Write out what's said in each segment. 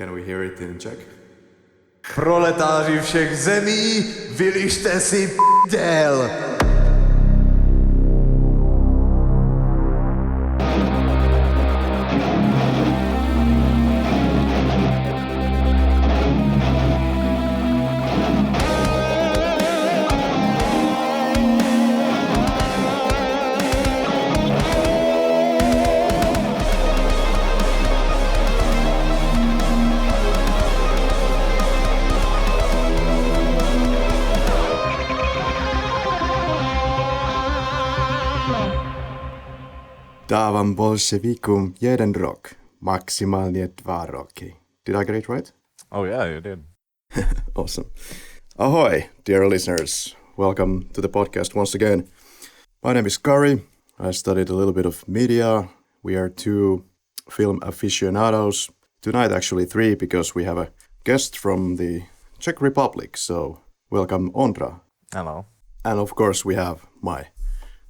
Can we hear it in Czech? Proletáři všech zemí, vylište si p***del! Dávam bolševikům jeden rok, maximálně 2 roky. Did I get it right? Oh yeah, you did. Awesome. Ahoy, dear listeners. Welcome to the podcast once again. My name is Karri. I studied a little bit of media. We are 2 film aficionados. Tonight actually 3 because we have a guest from the Czech Republic. So welcome Ondra. Hello. And of course we have my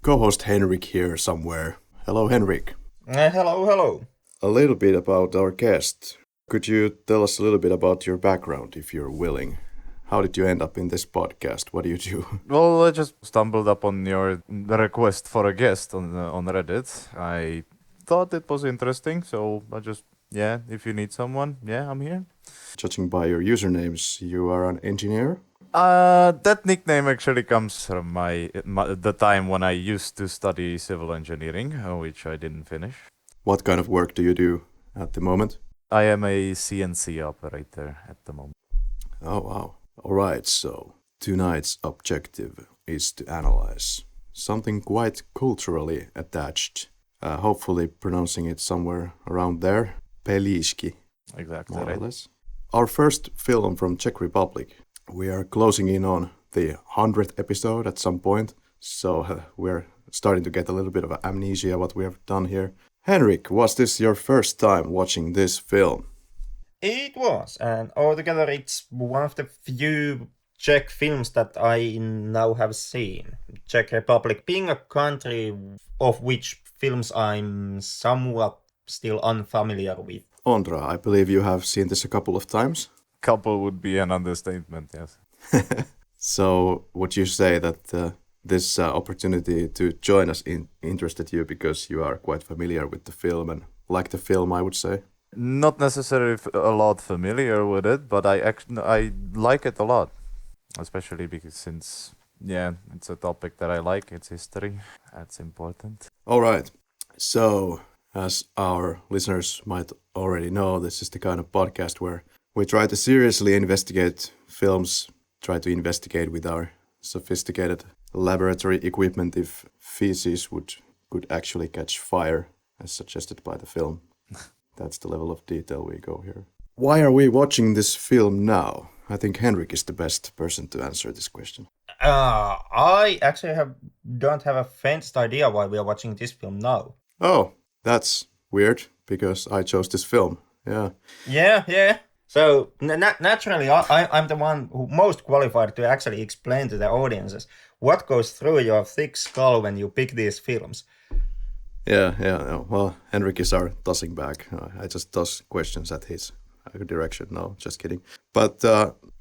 co-host Henrik here somewhere. Hello, Henrik. Hello. A little bit about our guest. Could you tell us a little bit about your background, if you're willing? How did you end up in this podcast? What do you do? Well, I just stumbled upon your request for a guest on Reddit. I thought it was interesting, so I just, if you need someone, I'm here. Judging by your usernames, you are an engineer? That nickname actually comes from the time when I used to study civil engineering, which I didn't finish. What kind of work do you do at the moment? I am a CNC operator at the moment. Oh, wow. All right, so tonight's objective is to analyze something quite culturally attached, hopefully pronouncing it somewhere around there, Pelíšky. Exactly more right. or less. Our first film from Czech Republic. We are closing in on the 100th episode at some point, so we're starting to get a little bit of amnesia what we have done here. Henrik, was this your first time watching this film? It was, and altogether it's one of the few Czech films that I now have seen. Czech Republic being a country of which films I'm somewhat still unfamiliar with. Ondra, I believe you have seen this a couple of times. Couple would be an understatement, yes. So would you say that this opportunity to join us interested you because you are quite familiar with the film and like the film, I would say? Not necessarily a lot familiar with it, but I like it a lot, especially because since it's a topic that I like. It's history. That's important. All right. So as our listeners might already know, this is the kind of podcast where we try to seriously investigate films, try to investigate with our sophisticated laboratory equipment if feces could actually catch fire, as suggested by the film. That's the level of detail we go here. Why are we watching this film now? I think Henrik is the best person to answer this question. I actually don't have a faintest idea why we are watching this film now. Oh, that's weird, because I chose this film. Yeah. Yeah. So naturally, I'm the one who most qualified to actually explain to the audiences what goes through your thick skull when you pick these films. Yeah. Well, Henrik is our tossing bag. I just toss questions at his direction. No, just kidding. But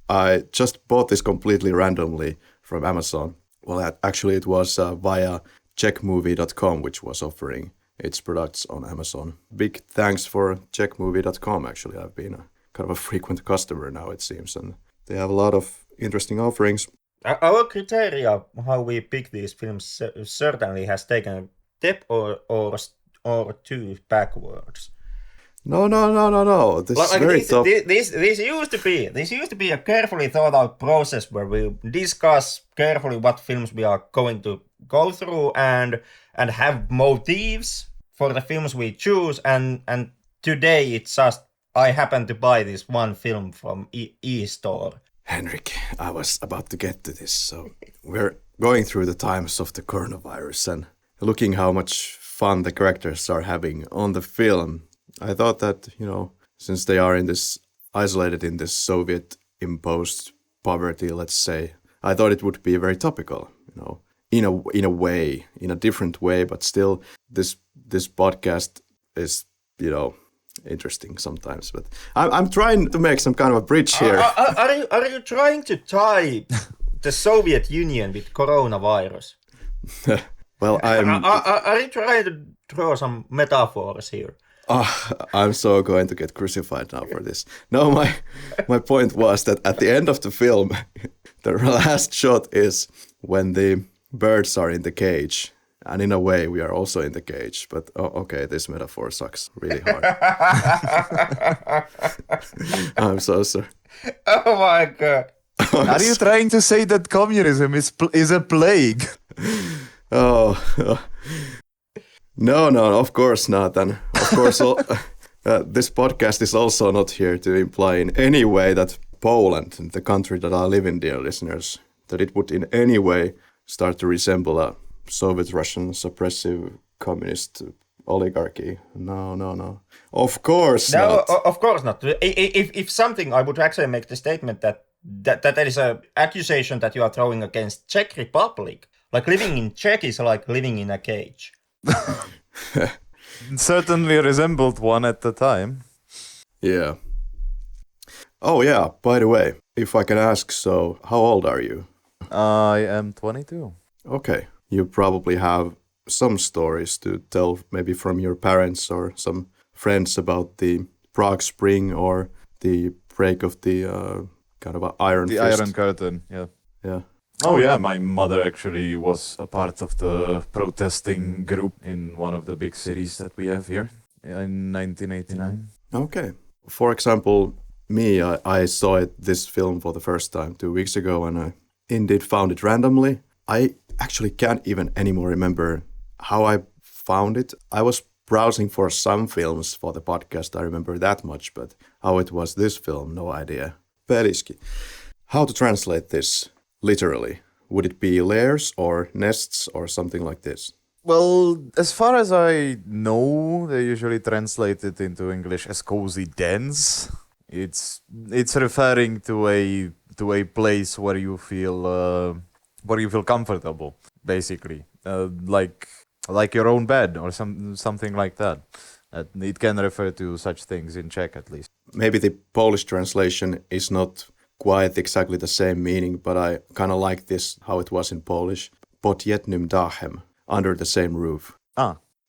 I just bought this completely randomly from Amazon. Well, actually, it was via Czechmovie.com, which was offering its products on Amazon. Big thanks for Czechmovie.com, actually. I've been kind of a frequent customer now, it seems, and they have a lot of interesting offerings. Our criteria, how we pick these films, certainly has taken a step or 2 backwards. No. This is very tough. This used to be a carefully thought out process where we discuss carefully what films we are going to go through and have motives for the films we choose. And today it's just I happen to buy this one film from e-store. Henrik, I was about to get to this. So we're going through the times of the coronavirus and looking how much fun the characters are having on the film. I thought that, since they are isolated in this Soviet-imposed poverty, let's say, I thought it would be very topical, in a way, in a different way, but still this podcast is, interesting sometimes. But I'm trying to make some kind of a bridge here. Are you trying to tie the Soviet Union with coronavirus? Well, Are you trying to draw some metaphors here? I'm so going to get crucified now for this. No, my point was that at the end of the film, the last shot is when the birds are in the cage. And in a way, we are also in the cage. But, okay, this metaphor sucks really hard. I'm so sorry. Oh my god. Are you trying to say that communism is a plague? Oh, no, of course not. And of course, this podcast is also not here to imply in any way that Poland, the country that I live in, dear listeners, that it would in any way start to resemble a Soviet Russian suppressive communist oligarchy. No. Of course not. No, of course not. If something, I would actually make the statement that is an accusation that you are throwing against Czech Republic. Like living in Czech is like living in a cage. Certainly resembled one at the time. Yeah. Oh yeah, by the way, if I can ask, so how old are you? I am 22. Okay. You probably have some stories to tell, maybe from your parents or some friends about the Prague Spring or the break of the kind of Iron Fist. Iron Curtain, yeah. Yeah. Oh yeah, my mother actually was a part of the protesting group in one of the big cities that we have here in 1989. Okay. For example, me, I saw this film for the first time 2 weeks ago and I indeed found it randomly. I actually can't even anymore remember how I found it. I was browsing for some films for the podcast, I remember that much, but how it was this film, no idea. Pelíšky. How to translate this literally? Would it be layers or nests or something like this? Well, as far as I know, they usually translate it into English as Cosy Dens. It's referring to a place where you feel comfortable, basically, like your own bed or something like that. It can refer to such things in Czech, at least. Maybe the Polish translation is not quite exactly the same meaning, but I kind of like this, how it was in Polish. Pod jednym dachem, under the same roof.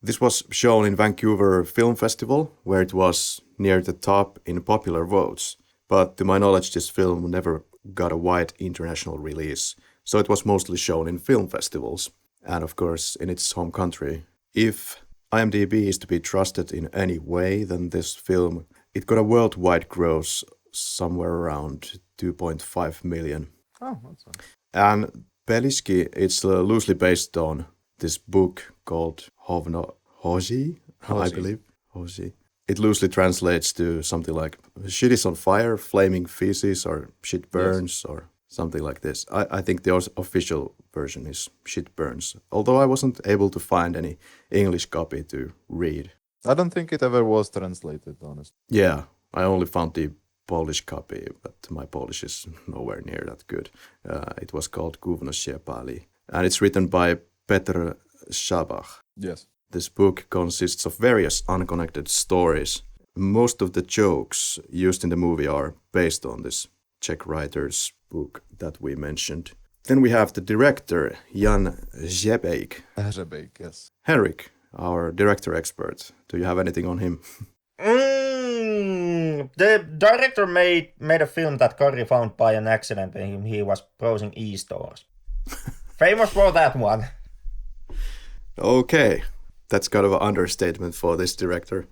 This was shown in Vancouver Film Festival, where it was near the top in popular votes. But to my knowledge, this film never got a wide international release. So it was mostly shown in film festivals, and of course in its home country. If IMDb is to be trusted in any way, then this film, it got a worldwide gross somewhere around 2.5 million. Oh, that's nice. And Pelíšky, it's loosely based on this book called Hovno Hoži, I believe. Hoži. It loosely translates to something like shit is on fire, flaming feces, or shit burns, or something like this. I think the official version is shit burns, although I wasn't able to find any English copy to read. I don't think it ever was translated, honestly. Yeah, I only found the Polish copy, but my Polish is nowhere near that good. It was called Gówno się pali, and it's written by Petr Szabach. Yes. This book consists of various unconnected stories. Most of the jokes used in the movie are based on this Czech writer's book that we mentioned. Then we have the director, Jan Hřebejk. Hřebejk, yes. Henrik, our director expert. Do you have anything on him? The director made a film that Karri found by an accident when he was browsing e-stores. Famous for that one. Okay, that's kind of an understatement for this director.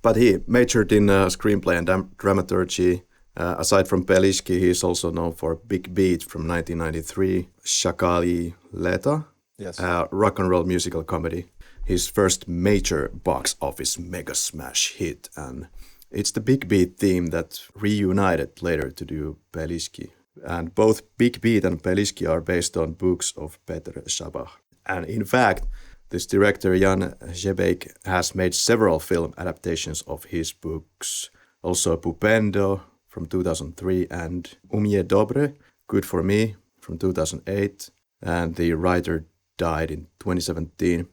But he majored in screenplay and dramaturgy. Aside from Pelíšky, he is also known for Big Beat from 1993, Šakály Leta, Yes. a rock and roll musical comedy. His first major box office mega smash hit, and it's the Big Beat theme that reunited later to do Pelíšky. And both Big Beat and Pelíšky are based on books of Petr Szabach. And in fact, this director Jan Hřebejk has made several film adaptations of his books. Also Pupendo from 2003 and Je dobre, Good for Me from 2008. And the writer died in 2017.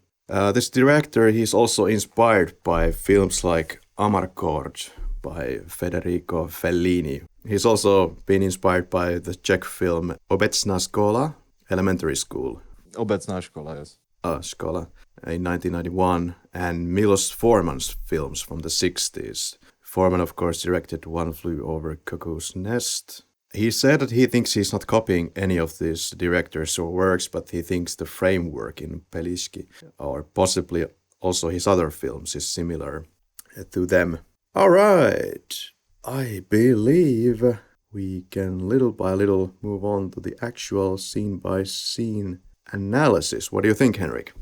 This director, he's also inspired by films like Amarcord by Federico Fellini. He's also been inspired by the Czech film Obecná škola, Elementary School. Obecná škola, yes. Škola in 1991, and Milos Forman's films from the 60s. Forman, of course, directed One Flew Over Cuckoo's Nest. He said that he thinks he's not copying any of these directors or works, but he thinks the framework in Pelíšky, or possibly also his other films, is similar to them. All right, I believe we can little by little move on to the actual scene-by-scene analysis. What do you think, Henrik?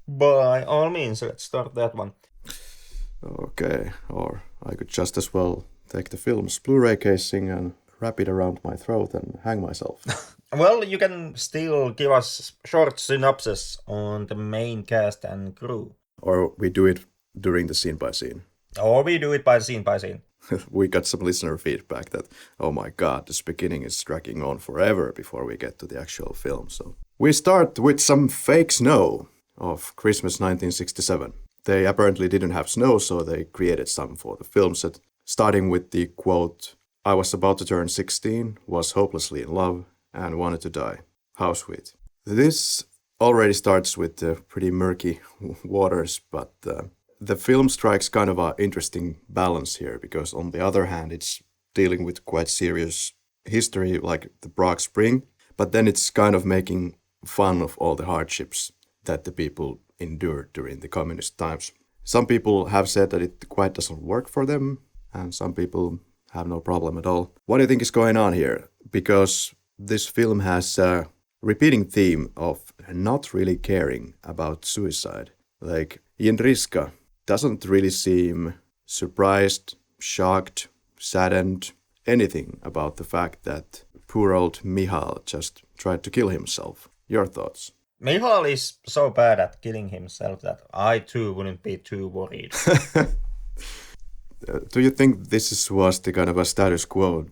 By all means, let's start that one. Okay, or I could just as well take the film's Blu-ray casing and wrap it around my throat and hang myself. Well, you can still give us short synopsis on the main cast and crew. Or we do it during the scene-by-scene. Or we do it by scene by scene. We got some listener feedback that, oh my god, this beginning is dragging on forever before we get to the actual film. So we start with some fake snow of Christmas 1967. They apparently didn't have snow, so they created some for the film set, starting with the quote, "I was about to turn 16, was hopelessly in love, and wanted to die. How sweet." This already starts with pretty murky waters, but the film strikes kind of an interesting balance here, because on the other hand, it's dealing with quite serious history, like the Prague Spring, but then it's kind of making fun of all the hardships that the people endured during the communist times. Some people have said that it quite doesn't work for them, and some people have no problem at all. What do you think is going on here? Because this film has a repeating theme of not really caring about suicide. Like, Jindřiška doesn't really seem surprised, shocked, saddened, anything about the fact that poor old Michal just tried to kill himself. Your thoughts? Michal is so bad at killing himself that I too wouldn't be too worried. Do you think this was the kind of a status quo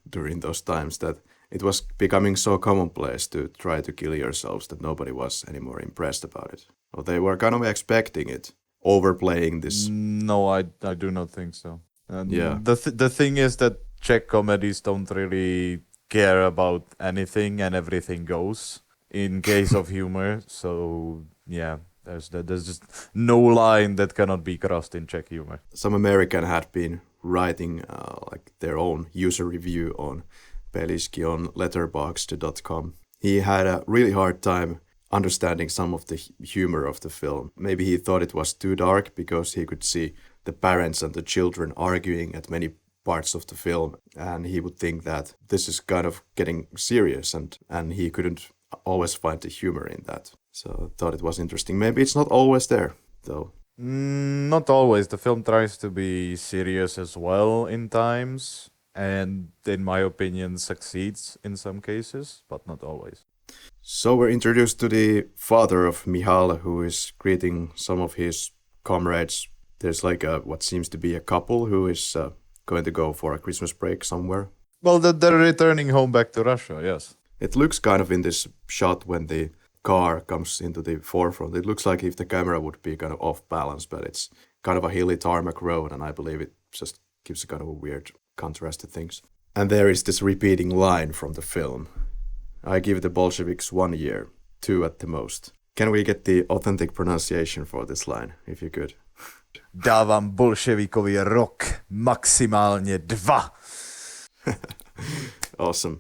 during those times, that it was becoming so commonplace to try to kill yourselves that nobody was anymore impressed about it? Or they were kind of expecting it, overplaying this? No, I do not think so. Yeah. The thing is that Czech comedies don't really care about anything and everything goes in case of humor. So yeah, there's just no line that cannot be crossed in Czech humor. Some American had been writing like their own user review on Pelíšky on letterboxd.com. He had a really hard time understanding some of the humor of the film. Maybe he thought it was too dark because he could see the parents and the children arguing at many parts of the film, and he would think that this is kind of getting serious, and he couldn't always find the humor in that. So I thought it was interesting. Maybe it's not always there, though. Not always. The film tries to be serious as well in times, and in my opinion succeeds in some cases, but not always. So we're introduced to the father of Michal, who is greeting some of his comrades. There's like what seems to be a couple who is going to go for a Christmas break somewhere. Well, they're returning home back to Russia, yes. It looks kind of in this shot when the car comes into the forefront. It looks like if the camera would be kind of off balance, but it's kind of a hilly tarmac road, and I believe it just gives a kind of a weird contrast to things. And there is this repeating line from the film. I give the Bolsheviks 1 year, 2 at the most. Can we get the authentic pronunciation for this line, if you could? Dávám bolševikovi rok, maximálně 2. Awesome.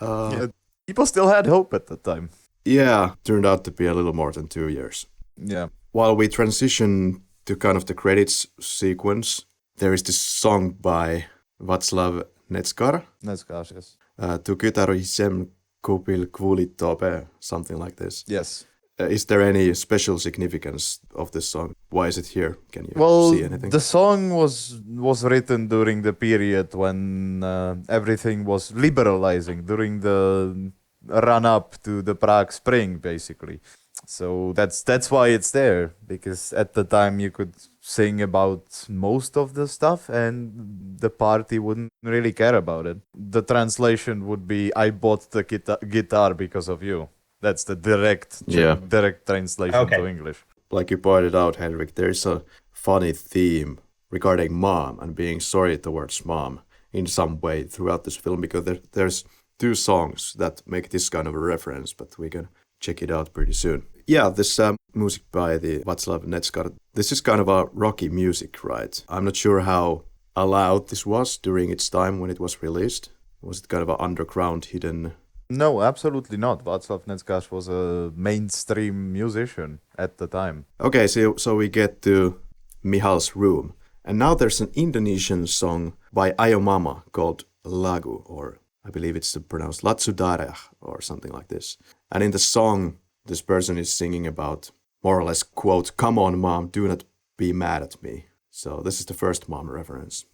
Yeah, people still had hope at that time. Yeah, turned out to be a little more than 2 years. Yeah. While we transition to kind of the credits sequence, there is this song by Václav Neckář. Neckář, yes. Tu kytaru jsem koupil kvůli tobě, something like this. Yes. Is there any special significance of this song? Why is it here? Can you see anything? The song was written during the period when everything was liberalizing, during the run-up to the Prague Spring, basically. So that's why it's there, because at the time you could sing about most of the stuff and the party wouldn't really care about it. The translation would be, I bought the guitar because of you. That's the direct translation to English. Like you pointed out, Henrik, there is a funny theme regarding mom and being sorry towards mom in some way throughout this film, because there's 2 songs that make this kind of a reference, but we can check it out pretty soon. Yeah, this music by the Václav Neckář, this is kind of a rocky music, right? I'm not sure how allowed this was during its time when it was released. Was it kind of an underground hidden? No, absolutely not. Václav Neckář was a mainstream musician at the time. Okay, so we get to Mihal's room. And now there's an Indonesian song by Ayo Mama called Lagu, or I believe it's pronounced Latsudarah or something like this. And in the song, this person is singing about, more or less, quote, "Come on, mom, do not be mad at me." So this is the first mom reference.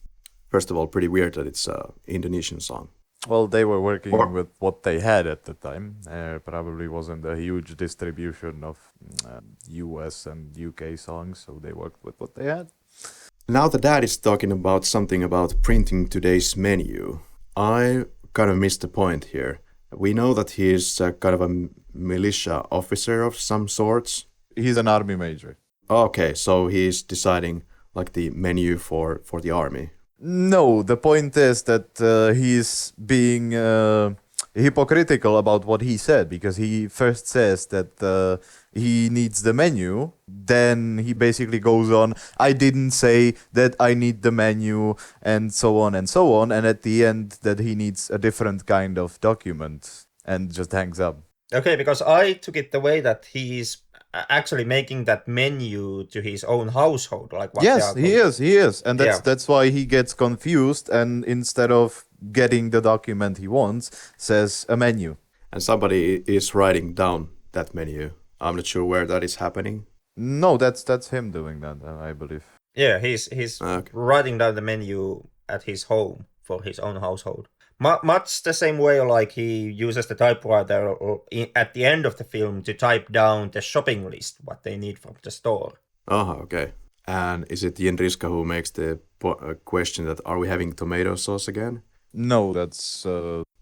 First of all, pretty weird that it's an Indonesian song. Well, they were working with what they had at the time. There probably wasn't a huge distribution of US and UK songs, so they worked with what they had. Now the dad is talking about something about printing today's menu. I kind of missed the point here. We know that he is kind of a militia officer of some sorts. He's an army major. Okay, so he's deciding like the menu for the army. No, the point is that he's being hypocritical about what he said, because he first says that he needs the menu, then he basically goes on, I didn't say that I need the menu, and so on, and at the end that he needs a different kind of document, and just hangs up. Okay, because I took it the way that he's actually making that menu to his own household, like what Yes, he is, and that's why he gets confused, and instead of getting the document he wants, says a menu. And somebody is writing down that menu. I'm not sure where that is happening. No, that's him doing that, I believe. Yeah, he's writing down the menu at his home for his own household. Much the same way, like he uses the typewriter at the end of the film to type down the shopping list, what they need from the store. Okay. And is it Jendriska who makes the question that, are we having tomato sauce again? No, that's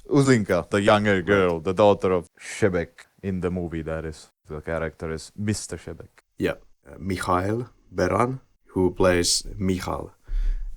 Uzlinka, the younger girl, the daughter of Hřebejk in the movie, that is. The character is Mr. Hřebejk. Yeah. Michael Beran, who plays Michal.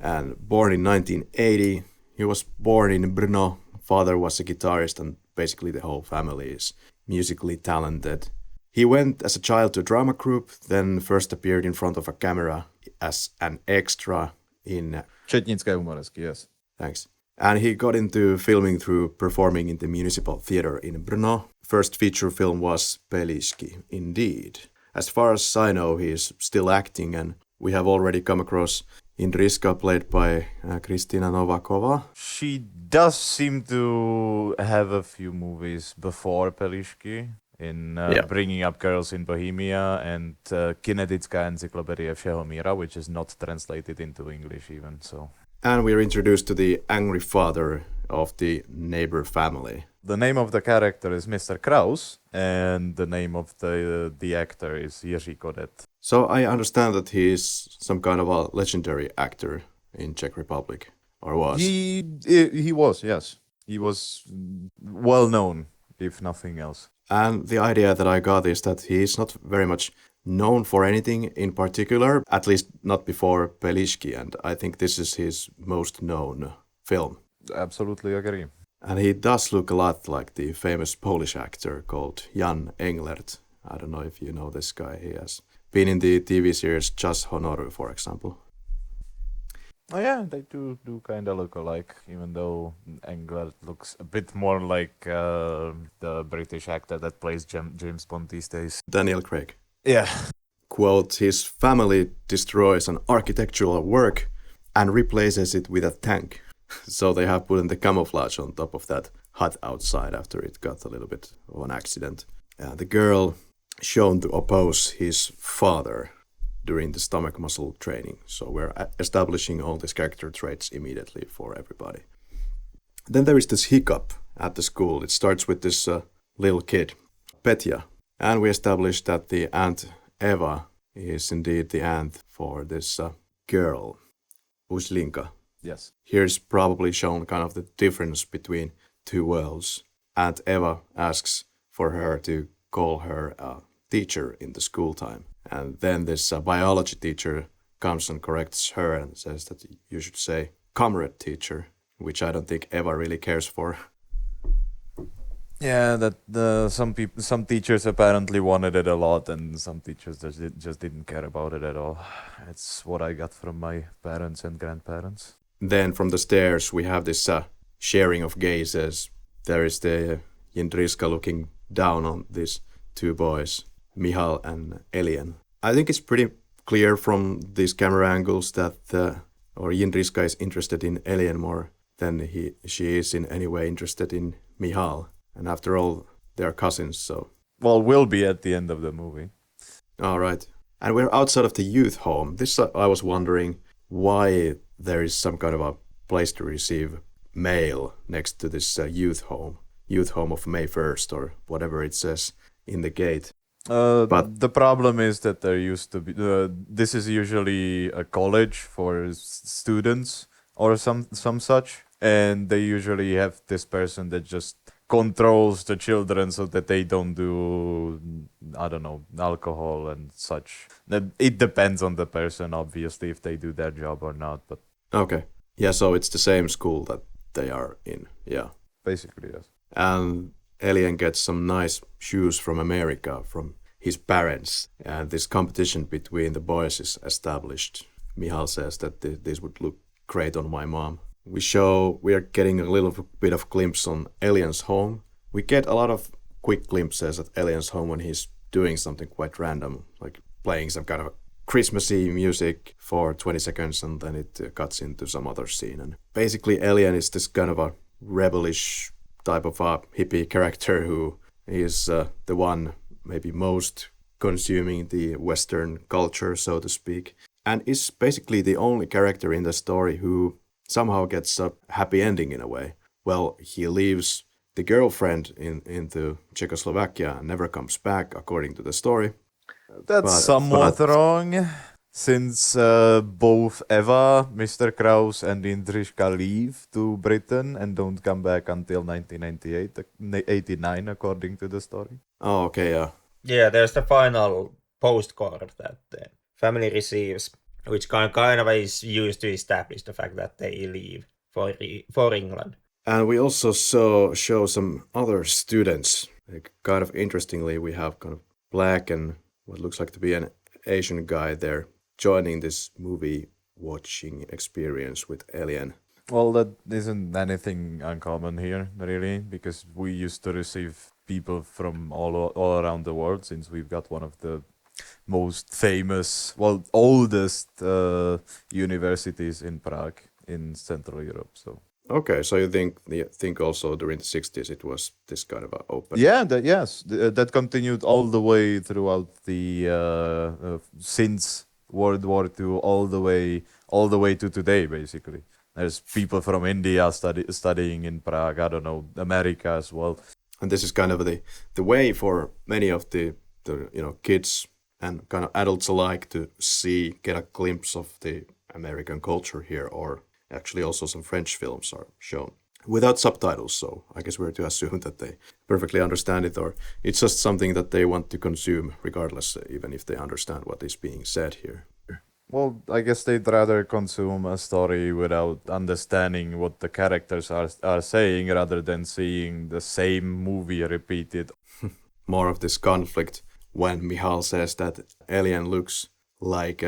And born in 1980, he was born in Brno. Father was a guitarist, and basically the whole family is musically talented. He went as a child to a drama group, then first appeared in front of a camera as an extra in... Četnické humoresky, yes. Thanks. And he got into filming through performing in the municipal theater in Brno. First feature film was Pelíšky, indeed. As far as I know, he is still acting, and we have already come across Jendriska, played by Kristýna Nováková. She does seem to have a few movies before Pelíšky, in Bringing Up Girls in Bohemia and Kinetická encyklopédia všeho míra, which is not translated into English even, so... And we're introduced to the angry father of the neighbor family. The name of the character is Mr. Kraus, and the name of the actor is Jiří Kodet. So I understand that he is some kind of a legendary actor in Czech Republic, or was? He was, yes. He was well known, if nothing else. And the idea that I got is that he is not very much known for anything in particular, at least not before Pelíšky, and I think this is his most known film. Absolutely agree. And he does look a lot like the famous Polish actor called Jan Englert. I don't know if you know this guy. He has been in the TV series Czas Honoru, for example. Oh yeah, they do kind of look alike, even though Englert looks a bit more like the British actor that plays James Bond these days. Daniel Craig. Yeah. Quote, his family destroys an architectural work and replaces it with a tank. So they have put in the camouflage on top of that hut outside after it got a little bit of an accident. The girl shown to oppose his father during the stomach muscle training. So we're establishing all these character traits immediately for everybody. Then there is this hiccup at the school. It starts with this little kid, Petya. And we established that the Aunt Eva is indeed the aunt for this girl, Uzlinka. Yes. Here's probably shown kind of the difference between two worlds. Aunt Eva asks for her to call her a teacher in the school time. And then this biology teacher comes and corrects her and says that you should say comrade teacher, which I don't think Eva really cares for. Yeah, that some teachers apparently wanted it a lot, and some teachers just didn't care about it at all. It's what I got from my parents and grandparents. Then from the stairs we have this sharing of gazes. There is the Jindriska looking down on these two boys, Michal and Elian. I think it's pretty clear from these camera angles that Jindriska is interested in Elian more than she is in any way interested in Michal. And after all, they're cousins, so... Well, will be at the end of the movie. All right. And we're outside of the youth home. This I was wondering why there is some kind of a place to receive mail next to this youth home of May 1st or whatever it says in the gate. But the problem is that there used to be... this is usually a college for students or some such. And they usually have this person that just controls the children so that they don't do, I don't know, alcohol and such. It depends on the person, obviously, if they do their job or not. But okay. Yeah, so it's the same school that they are in. Yeah. Basically, yes. And Elian gets some nice shoes from America, from his parents. And this competition between the boys is established. Michal says that this would look great on my mom. We are getting a little bit of glimpse on Elian's home. We get a lot of quick glimpses at Elian's home when he's doing something quite random, like playing some kind of Christmassy music for 20 seconds and then it cuts into some other scene. And basically Elian is this kind of a rebellish type of a hippie character who is the one maybe most consuming the Western culture, so to speak, and is basically the only character in the story who somehow gets a happy ending in a way. Well, he leaves the girlfriend into Czechoslovakia and never comes back, according to the story. That's somewhat wrong, since both Eva, Mr. Kraus, and Indriška leave to Britain and don't come back until 1989, according to the story. Oh, okay, yeah. Yeah, there's the final postcard that the family receives, which kind of is used to establish the fact that they leave for England. And we also show some other students. Like, kind of interestingly, we have kind of black and what looks like to be an Asian guy there joining this movie watching experience with Elian. Well, that isn't anything uncommon here, really, because we used to receive people from all around the world, since we've got one of the most famous, oldest universities in Prague in Central Europe. So okay, so you think also during the 60s it was this kind of a open... Yeah, that continued all the way throughout the since World War II, all the way to today, basically. There's people from India studying in Prague. I don't know, America as well. And this is kind of the way for many of the kids and kind of adults alike to get a glimpse of the American culture here, or actually also some French films are shown without subtitles, so I guess we're to assume that they perfectly understand it, or it's just something that they want to consume regardless, even if they understand what is being said here. Well, I guess they'd rather consume a story without understanding what the characters are saying, rather than seeing the same movie repeated. More of this conflict when Michal says that Elian looks like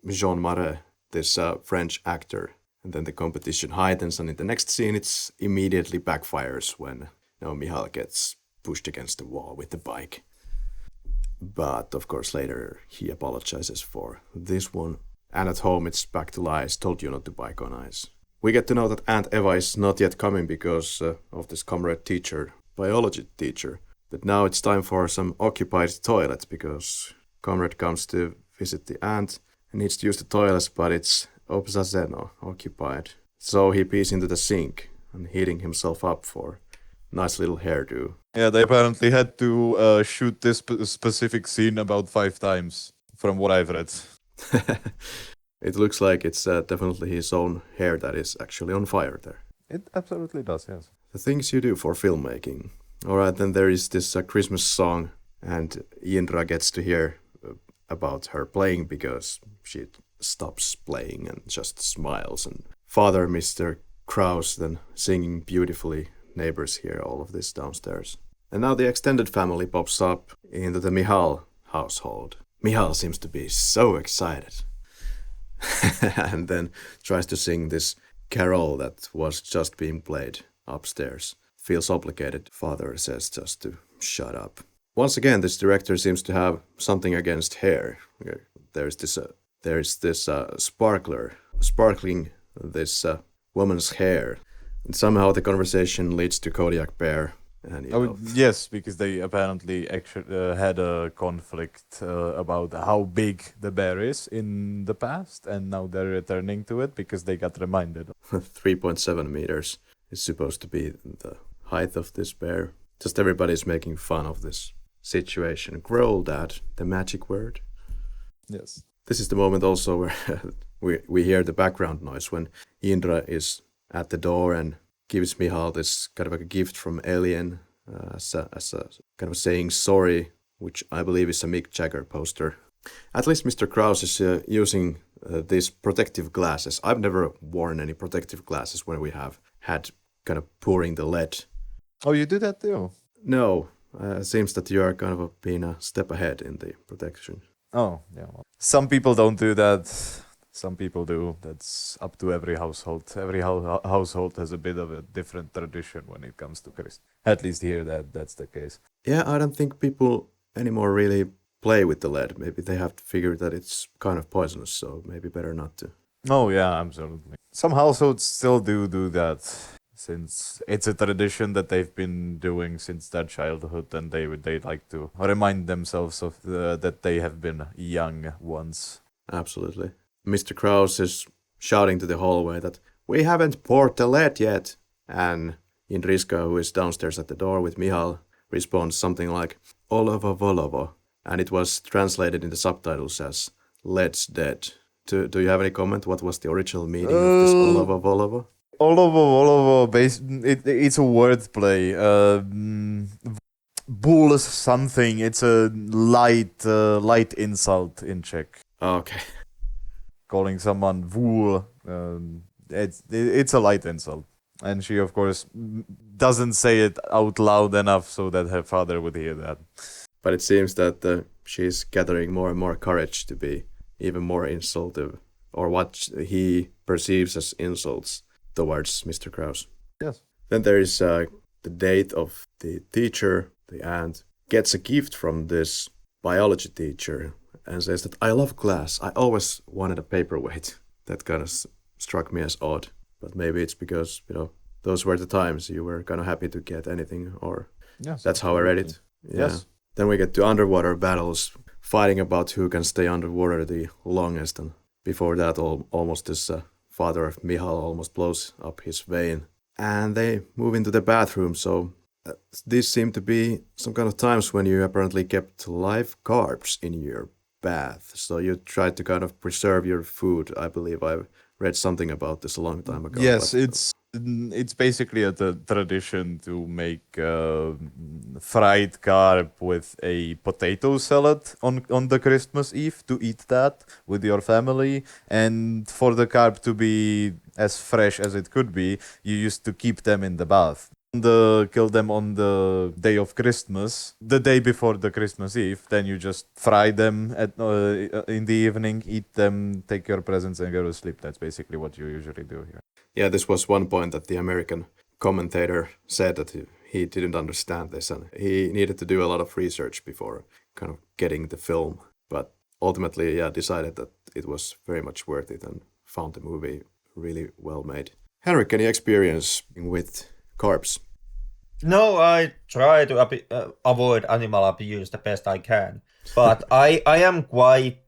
Jean Marais, this French actor. And then the competition heightens, and in the next scene it's immediately backfires when Michal gets pushed against the wall with the bike. But of course later he apologizes for this one. And at home it's back to lies, told you not to bike on ice. We get to know that Aunt Eva is not yet coming because of this comrade teacher, biology teacher. But now it's time for some occupied toilets because comrade comes to visit the aunt and needs to use the toilets, but it's obsazeno, occupied. So he pees into the sink and heating himself up for a nice little hairdo. Yeah, they apparently had to shoot this specific scene about 5 times, from what I've read. It looks like it's definitely his own hair that is actually on fire there. It absolutely does, yes. The things you do for filmmaking. Alright, then there is this Christmas song, and Indra gets to hear about her playing because she stops playing and just smiles. And Father Mr. Kraus then singing beautifully. Neighbors hear all of this downstairs. And now the extended family pops up into the Michal household. Michal seems to be so excited. And then tries to sing this carol that was just being played upstairs. Feels obligated, Father says, just to shut up. Once again, this director seems to have something against hair. There's this sparkling this woman's hair. And somehow the conversation leads to Kodiak Bear. And, yes, because they apparently actually had a conflict about how big the bear is in the past, and now they're returning to it because they got reminded. 3.7 meters is supposed to be the height of this bear. Just everybody's making fun of this situation. Growl, Dad, the magic word. Yes. This is the moment also where we hear the background noise when Indra is at the door and gives Michal this kind of a gift from Alien as a kind of saying sorry, which I believe is a Mick Jagger poster. At least Mr. Kraus is using these protective glasses. I've never worn any protective glasses when we have had kind of pouring the lead. Oh, you do that too? No, seems that you are kind of being a step ahead in the protection. Oh, yeah. Well, some people don't do that. Some people do. That's up to every household. Every household has a bit of a different tradition when it comes to Christ. At least here, that's the case. Yeah, I don't think people anymore really play with the lead. Maybe they have to figure that it's kind of poisonous, so maybe better not to. Oh, yeah, absolutely. Some households still do that, since it's a tradition that they've been doing since their childhood, and they like to remind themselves of that they have been young once. Absolutely. Mr. Kraus is shouting to the hallway that we haven't poured the lead yet. And Indriska, who is downstairs at the door with Michal, responds something like Olova Volova. And it was translated in the subtitles as Lead's dead. Do you have any comment? What was the original meaning of this Olova Volova? Olova, it's a wordplay. Bull something. It's a light insult in Czech. Okay. Calling someone vůl, it's a light insult. And she, of course, doesn't say it out loud enough so that her father would hear that. But it seems that she's gathering more and more courage to be even more insultive, or what he perceives as insults towards Mr. Kraus. Yes. Then there is the date of the teacher. The aunt gets a gift from this biology teacher and says that I love glass. I always wanted a paperweight. That kind of struck me as odd. But maybe it's because, those were the times you were kind of happy to get anything, or yes, that's how I read it. Yeah. Yes. Then we get to underwater battles, fighting about who can stay underwater the longest. And before that, almost this father of Michal almost blows up his vein. And they move into the bathroom, so these seem to be some kind of times when you apparently kept live carbs in your bath. So you tried to kind of preserve your food. I believe I've read something about this a long time ago. Yes, it's basically a tradition to make fried carp with a potato salad on the Christmas Eve, to eat that with your family. And for the carp to be as fresh as it could be, you used to keep them in the bath. Kill them on the day of Christmas, the day before the Christmas Eve. Then you just fry them in the evening, eat them, take your presents, and go to sleep. That's basically what you usually do here. Yeah, this was one point that the American commentator said that he didn't understand this, and he needed to do a lot of research before kind of getting the film. But ultimately, decided that it was very much worth it and found the movie really well made. Henrik, any experience with carbs? No, I try to avoid animal abuse the best I can, but I am quite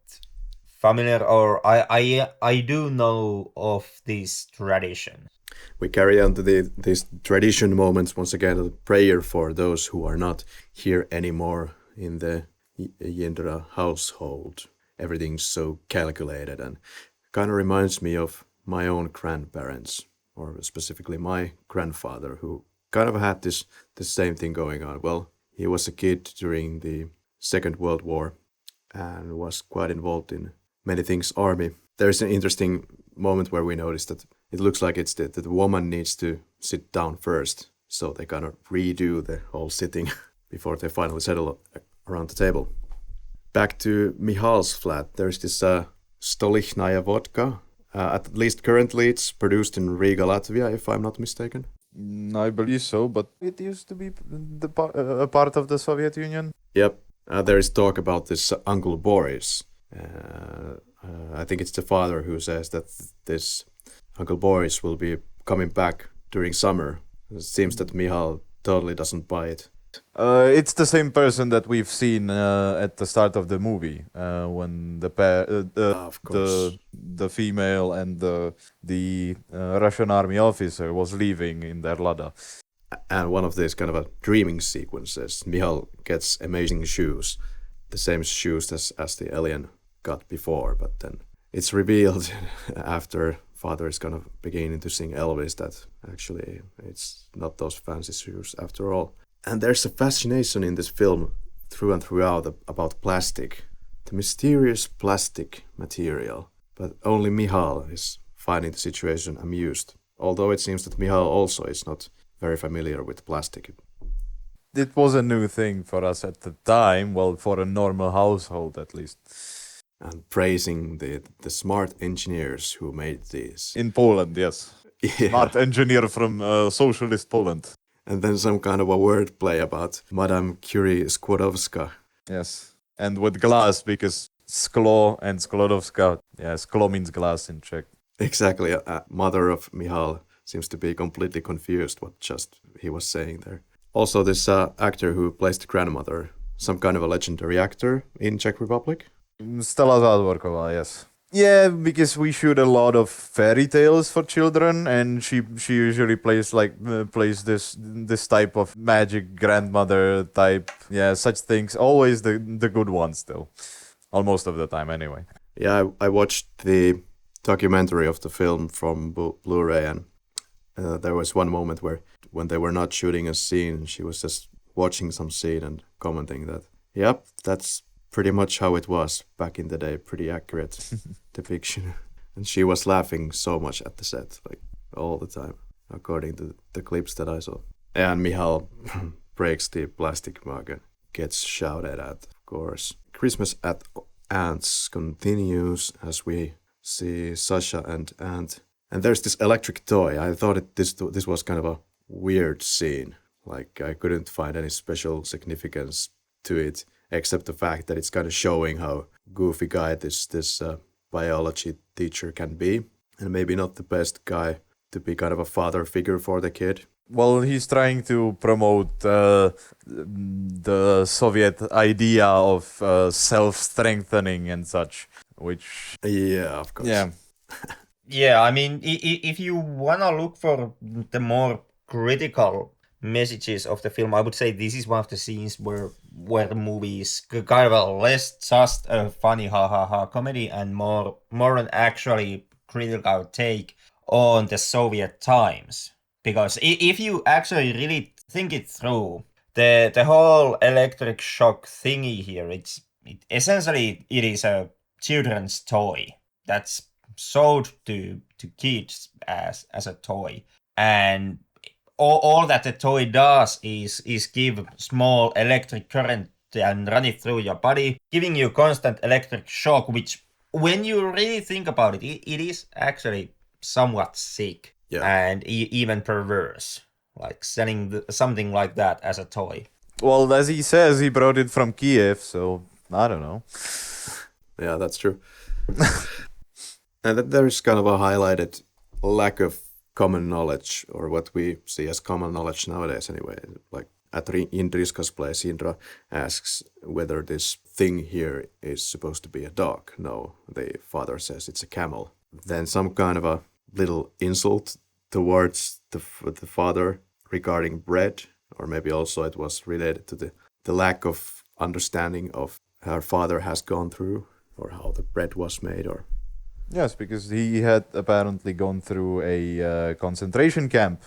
familiar, or I do know of this tradition. We carry on to these tradition moments once again. A prayer for those who are not here anymore in the Jindra household. Everything's so calculated and kind of reminds me of my own grandparents, or specifically my grandfather, who kind of had this same thing going on. Well, he was a kid during the Second World War and was quite involved in many things army. there's an interesting moment where we notice that it looks like it's that the woman needs to sit down first. So they kind of redo the whole sitting before they finally settle around the table. Back to Mihal's flat, there's this Stolichnaya vodka. At least currently it's produced in Riga, Latvia, if I'm not mistaken. I believe so, but it used to be a part of the Soviet Union. Yep. There is talk about this Uncle Boris. I think it's the father who says that this Uncle Boris will be coming back during summer. It seems that Mihal totally doesn't buy it. It's the same person that we've seen at the start of the movie when the the female and the Russian army officer was leaving in their Lada. And one of these kind of a dreaming sequences, Mihal gets amazing shoes, the same shoes as the alien got before, but then it's revealed after father is kind of beginning to sing Elvis that actually it's not those fancy shoes after all. And there's a fascination in this film through and throughout about plastic, the mysterious plastic material. But only Mihal is finding the situation amused, although it seems that Mihal also is not very familiar with plastic. It was a new thing for us at the time, well, for a normal household at least. And praising the smart engineers who made these. In Poland, yes. Yeah. Smart engineer from Socialist Poland. And then some kind of a wordplay about Madame Curie Skłodowska. Yes, and with glass, because Sklo and Sklodowska, yeah, Sklo means glass in Czech. Exactly, mother of Mihal seems to be completely confused what just he was saying there. Also, this actor who plays the grandmother, some kind of a legendary actor in Czech Republic. Stella Zadvorkova, yes. Yeah, because we shoot a lot of fairy tales for children, and she usually plays this type of magic grandmother type. Yeah, such things. Always the good ones, though. Almost of the time, anyway. Yeah, I watched the documentary of the film from Blu-ray, and there was one moment where when they were not shooting a scene, she was just watching some scene and commenting that, yep, that's pretty much how it was back in the day. Pretty accurate depiction. And she was laughing so much at the set, like all the time, according to the clips that I saw. And Mihal breaks the plastic mug and gets shouted at, of course. Christmas at Ants continues as we see Sasha and Ant. And there's this electric toy. I thought this was kind of a weird scene. Like, I couldn't find any special significance to it, except the fact that it's kind of showing how goofy guy this biology teacher can be, and maybe not the best guy to be kind of a father figure for the kid. Well, he's trying to promote the Soviet idea of self-strengthening and such, which... Yeah, of course. Yeah. Yeah, I mean, if you wanna look for the more critical messages of the film, I would say this is one of the scenes where the movie is kind of less just a funny comedy and more an actually critical take on the Soviet times. Because if you actually really think it through, the whole electric shock thingy here, it essentially is a children's toy that's sold to kids as a toy, and all that the toy does is give small electric current and run it through your body, giving you constant electric shock, which when you really think about it, it is actually somewhat sick. Yeah. And even perverse, like selling something like that as a toy. Well, as he says, he brought it from Kiev, so I don't know. Yeah, that's true. And that there's kind of a highlighted lack of common knowledge, or what we see as common knowledge nowadays anyway. Like at Indriska's place, Indra asks whether this thing here is supposed to be a dog. No, the father says it's a camel. Then some kind of a little insult towards the father regarding bread, or maybe also it was related to the lack of understanding of her father has gone through, or how the bread was made, or... Yes, because he had apparently gone through a concentration camp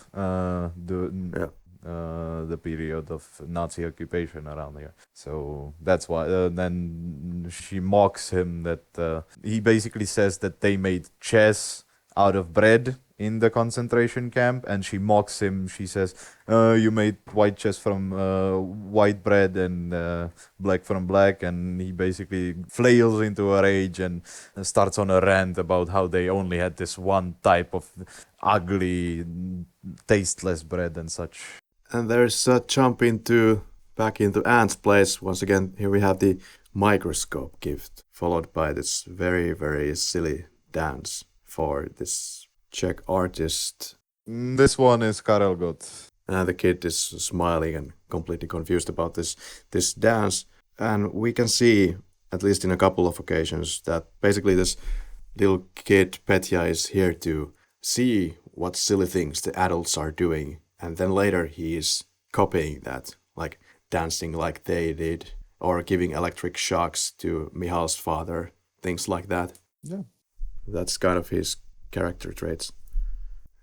the period of Nazi occupation around here. So that's why. Then she mocks him that he basically says that they made chess out of bread in the concentration camp, and she mocks him. She says, "You made white chess from white bread and black from black," and he basically flails into a rage and starts on a rant about how they only had this one type of ugly, tasteless bread and such. And there's a jump back into Ant's place. Once again, here we have the microscope gift, followed by this very, very silly dance for this Czech artist. This one is Karel Gott. And the kid is smiling and completely confused about this dance. And we can see, at least in a couple of occasions, that basically this little kid, Petya, is here to see what silly things the adults are doing. And then later he is copying that, like dancing like they did, or giving electric shocks to Mihal's father, things like that. Yeah. That's kind of his character traits.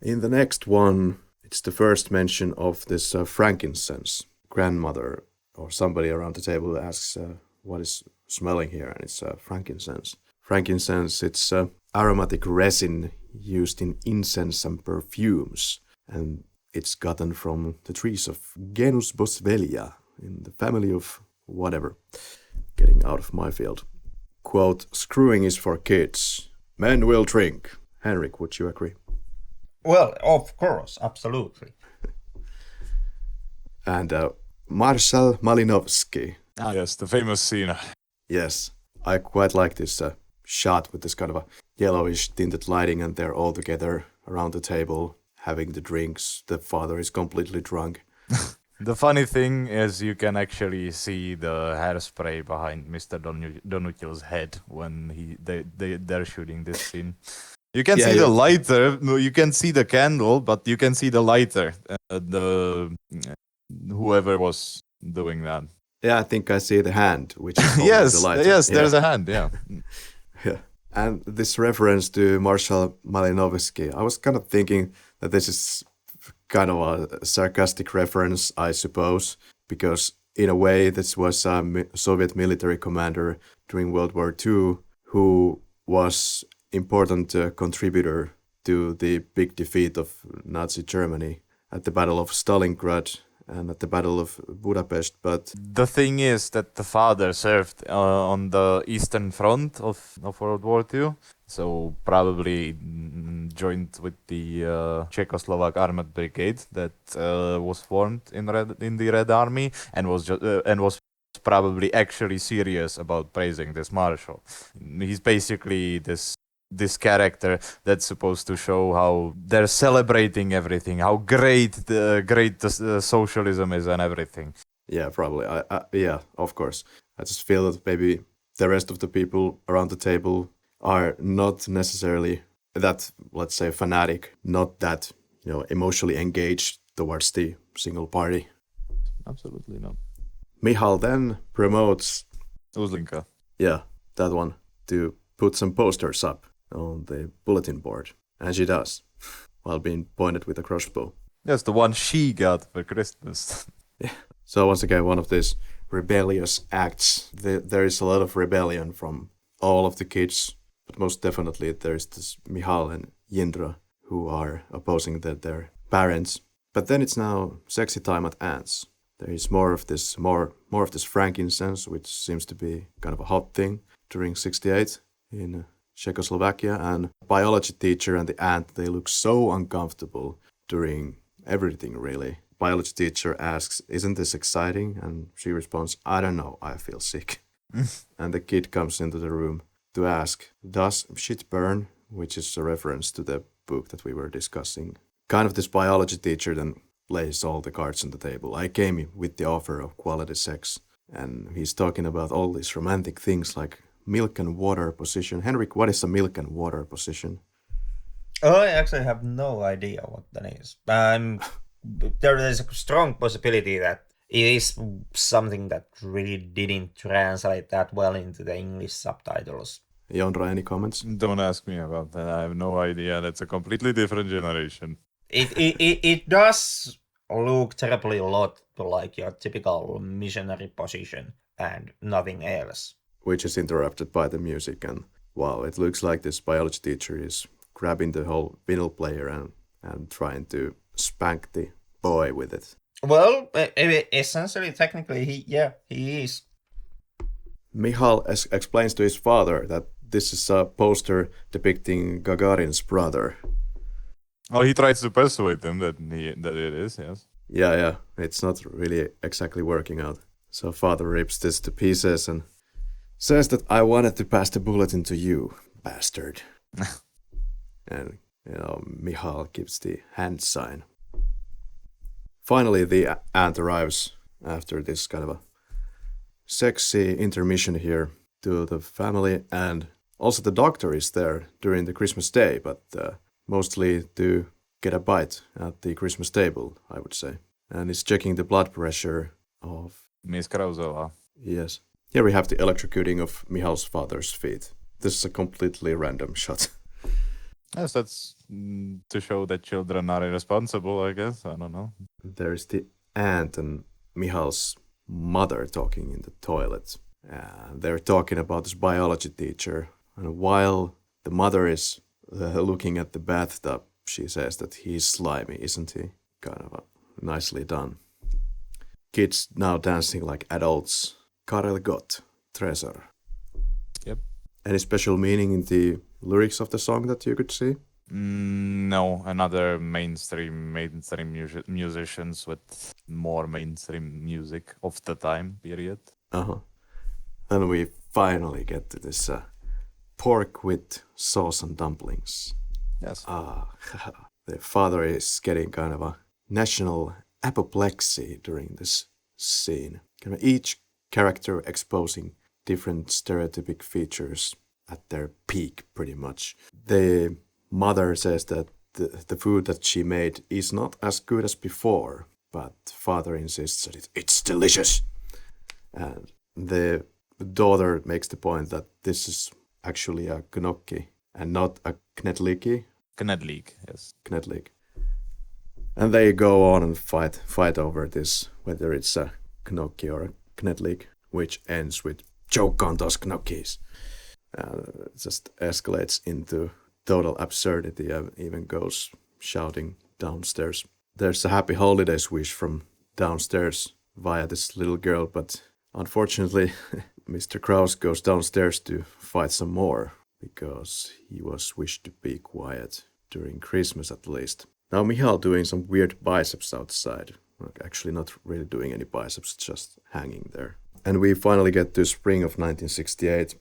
In the next one, it's the first mention of this frankincense. Grandmother or somebody around the table asks, what is smelling here? And it's frankincense. Frankincense, it's aromatic resin used in incense and perfumes. And it's gotten from the trees of genus Boswellia in the family of whatever. Getting out of my field. Quote, screwing is for kids. Men will drink. Henrik, would you agree? Well, of course, absolutely. And Marshal Malinovsky. Ah, yes, the famous scene. Yes, I quite like this shot with this kind of a yellowish tinted lighting, and they're all together around the table having the drinks. The father is completely drunk. The funny thing is you can actually see the hairspray behind Mr. Donutil's head when they're shooting this scene. You can see the lighter, you can see the candle, but you can see the lighter. Whoever was doing that. Yeah, I think I see the hand, which is yes, the lighter. Yes, there's a hand, yeah. Yeah. And this reference to Marshal Malinovsky, I was kind of thinking that this is kind of a sarcastic reference, I suppose, because in a way this was a Soviet military commander during World War II who was important contributor to the big defeat of Nazi Germany at the Battle of Stalingrad and at the Battle of Budapest. But the thing is that the father served on the Eastern Front of World War II, so probably joined with the Czech-Slovak Armored Brigade that was formed in the Red Army and was probably actually serious about praising this marshal. He's basically this character that's supposed to show how they're celebrating everything, how great the socialism is and everything. Yeah, probably. Yeah, of course. I just feel that maybe the rest of the people around the table are not necessarily that, let's say, fanatic, not that, emotionally engaged towards the single party. Absolutely not. Mihal then promotes Uzlinka. Yeah, that one, to put some posters up on the bulletin board. And she does, while being pointed with a crossbow. Yes, the one she got for Christmas. Yeah. So once again, one of these rebellious acts. There is a lot of rebellion from all of the kids, but most definitely there's this Mihal and Jindra who are opposing their parents. But then it's now sexy time at Ants. There is more of this frankincense, which seems to be kind of a hot thing during '68 in Czechoslovakia. And biology teacher and the ant, they look so uncomfortable during everything, really. Biology teacher asks, "Isn't this exciting?" And she responds, "I don't know, I feel sick." And the kid comes into the room to ask, "Does shit burn?" Which is a reference to the book that we were discussing. Kind of this biology teacher then lays all the cards on the table. I came with the offer of quality sex. And he's talking about all these romantic things like milk and water position. Henrik, what is a milk and water position? Oh, I actually have no idea what that is. There is a strong possibility that it is something that really didn't translate that well into the English subtitles. Yondra, any comments? Don't ask me about that. I have no idea. That's a completely different generation. It does look terribly a lot to like your typical missionary position and nothing else. Which is interrupted by the music, and wow, it looks like this biology teacher is grabbing the whole vinyl player and trying to spank the boy with it. Well, essentially, technically, he is. Michal explains to his father that this is a poster depicting Gagarin's brother. Oh, he tries to persuade them that it is, yes. Yeah, it's not really exactly working out. So father rips this to pieces and says that I wanted to pass the bulletin to you, bastard. And, Michal gives the hand sign. Finally, the aunt arrives after this kind of a sexy intermission here to the family, and also the doctor is there during the Christmas day, but mostly to get a bite at the Christmas table, I would say. And he's checking the blood pressure of... Miss Krausova. Yes. Here we have the electrocuting of Michal's father's feet. This is a completely random shot. Yes, that's to show that children are irresponsible, I guess. I don't know. There's the aunt and Michal's mother talking in the toilet. They're talking about this biology teacher. And while the mother is looking at the bathtub, she says that he's slimy, isn't he? Kind of nicely done. Kids now dancing like adults. Karel got Tresor. Yep. Any special meaning in the lyrics of the song that you could see? No, another mainstream musicians with more mainstream music of the time period. Then we finally get to this pork with sauce and dumplings. Yes. The father is getting kind of a national apoplexy during this scene. Kind of each character exposing different stereotypic features at their peak, pretty much. The mother says that the food that she made is not as good as before, but father insists that it's delicious. And the daughter makes the point that this is actually a gnocchi and not a knedliki. Knedlik, yes. Knedlik. And they go on and fight over this, whether it's a gnocchi or a knedlik, which ends with choke on those gnocchis. It just escalates into total absurdity and even goes shouting downstairs. There's a happy holidays wish from downstairs via this little girl, but unfortunately Mr. Kraus goes downstairs to fight some more because he was wished to be quiet during Christmas at least. Now Michal doing some weird biceps outside. Actually not really doing any biceps, just hanging there. And we finally get to spring of 1968.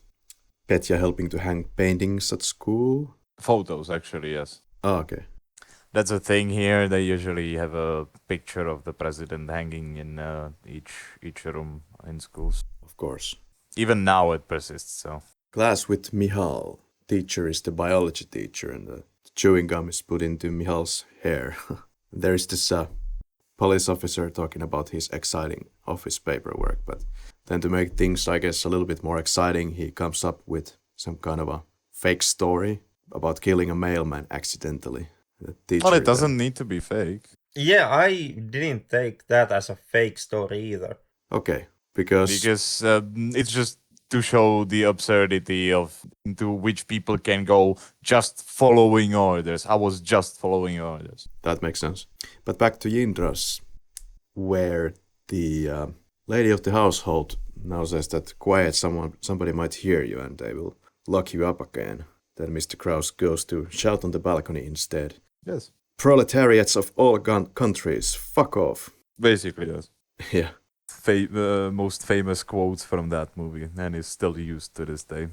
Petya helping to hang paintings at school. Photos, actually, yes. Oh, okay. That's a thing here. They usually have a picture of the president hanging in each room in schools. Of course. Even now it persists, so. Class with Michal. Teacher is the biology teacher and the chewing gum is put into Michal's hair. There's this police officer talking about his exciting office paperwork, but then to make things, I guess, a little bit more exciting, he comes up with some kind of a fake story about killing a mailman accidentally. Well, it doesn't need to be fake. Yeah, I didn't take that as a fake story either. Okay, because it's just to show the absurdity of to which people can go just following orders. I was just following orders. That makes sense. But back to Yindras, where the lady of the household now says that quiet, somebody might hear you and they will lock you up again. Then Mr. Kraus goes to shout on the balcony instead. Yes. Proletariats of all countries, fuck off. Basically, yes. Yeah. Most famous quotes from that movie, and is still used to this day.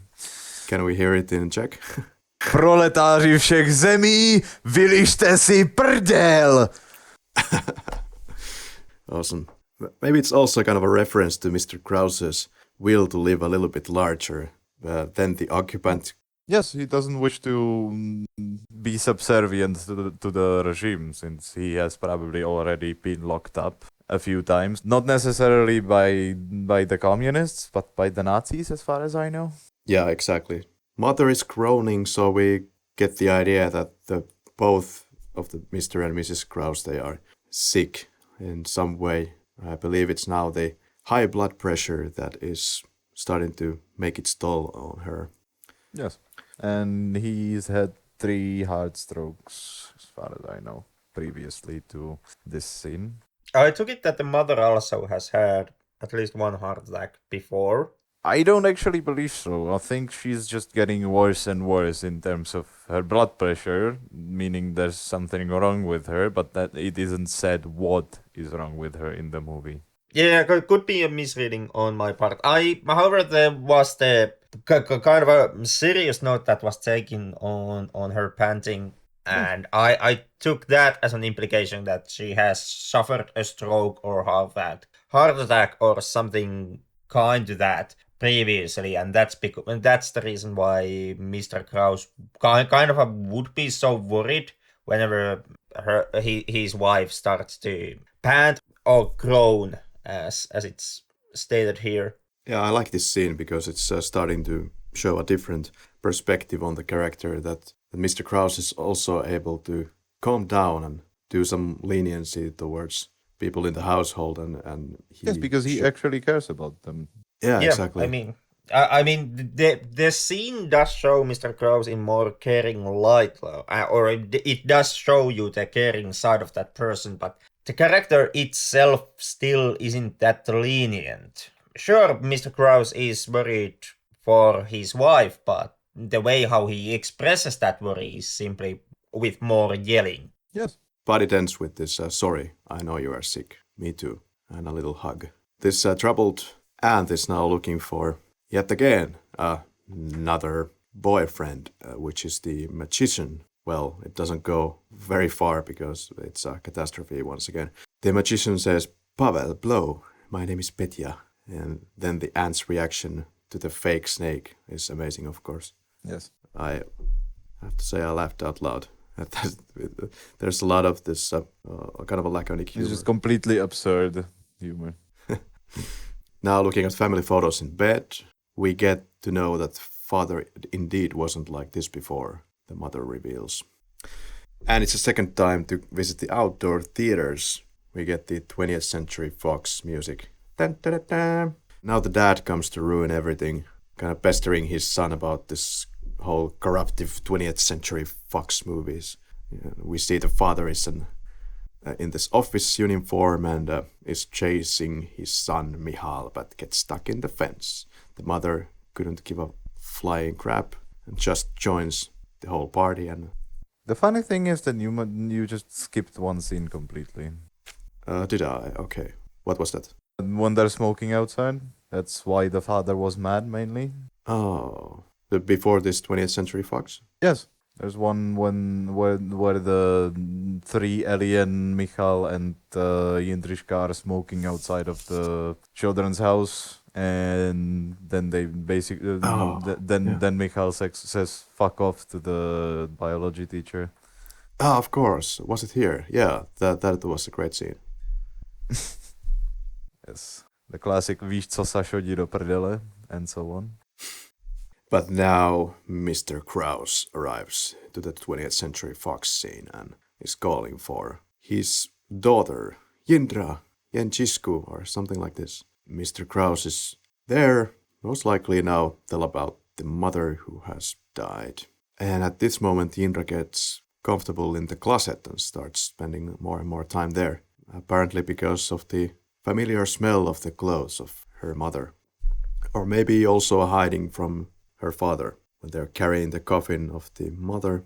Can we hear it in Czech? Proletáři všech zemí, vylište si prdel! Awesome. Maybe it's also kind of a reference to Mr. Krause's will to live a little bit larger than the occupant. Yes, he doesn't wish to be subservient to the regime, since he has probably already been locked up a few times. Not necessarily by the communists, but by the Nazis, as far as I know. Yeah, exactly. Mother is groaning, so we get the idea that both of the Mr. and Mrs. Kraus, they are sick, in some way. I believe it's now the high blood pressure that is starting to make its toll on her. Yes. And he's had 3 heart strokes, as far as I know, previously to this scene. I took it that the mother also has had at least one heart attack before. I don't actually believe so. I think she's just getting worse and worse in terms of her blood pressure, meaning there's something wrong with her, but that it isn't said what is wrong with her in the movie. Yeah, could be a misreading on my part. However, there was the kind of a serious note that was taken on her panting, and I took that as an implication that she has suffered a stroke or have that heart attack or something kind of that previously, and that's the reason why Mr. Kraus kind of would be so worried whenever his wife starts to pant or groan, as it's stated here. Yeah, I like this scene because it's starting to show a different perspective on the character, that Mr. Kraus is also able to calm down and do some leniency towards people in the household, and Yes, because he actually cares about them. Yeah, exactly. I mean, the scene does show Mr. Kraus in more caring light, or it does show you the caring side of that person, but the character itself still isn't that lenient. Sure, Mr. Kraus is worried for his wife, but the way how he expresses that worry is simply with more yelling. Yes. But it ends with this, sorry, I know you are sick. Me too. And a little hug. This troubled aunt is now looking for, yet again, another boyfriend, which is the magician. Well, it doesn't go very far because it's a catastrophe once again. The magician says, Pavel, blow. My name is Petya. And then the ant's reaction to the fake snake is amazing, of course. Yes. I have to say I laughed out loud. There's a lot of this kind of a laconic humor. It's just completely absurd humor. Now looking at family photos in bed, we get to know that father indeed wasn't like this before, the mother reveals. And it's the second time to visit the outdoor theaters. We get the 20th Century Fox music. Dun, dun, dun, dun. Now the dad comes to ruin everything, kind of pestering his son about this whole corruptive 20th Century Fox movies. We see the father is in this office uniform and is chasing his son Michal, but gets stuck in the fence. The mother couldn't give a flying crap and just joins the whole party. And the funny thing is that you just skipped one scene completely. Did I? Okay. What was that? When they're smoking outside, that's why the father was mad mainly. Oh, before this 20th Century Fox? Yes. There's one where the 3 alien, Michal and Jindřiška are smoking outside of the children's house, and then they basically then Michal says fuck off to the biology teacher. Ah, of course. Was it here? Yeah, that was a great scene. Yes. The classic víš co Sašo, jdi do prdele, and so on. But now Mr. Kraus arrives to the 20th Century Fox scene and is calling for his daughter, Jindra, Jenčisku, or something like this. Mr. Kraus is there, most likely now tell about the mother who has died. And at this moment, Jindra gets comfortable in the closet and starts spending more and more time there, apparently because of the familiar smell of the clothes of her mother. Or maybe also hiding from her father when they're carrying the coffin of the mother.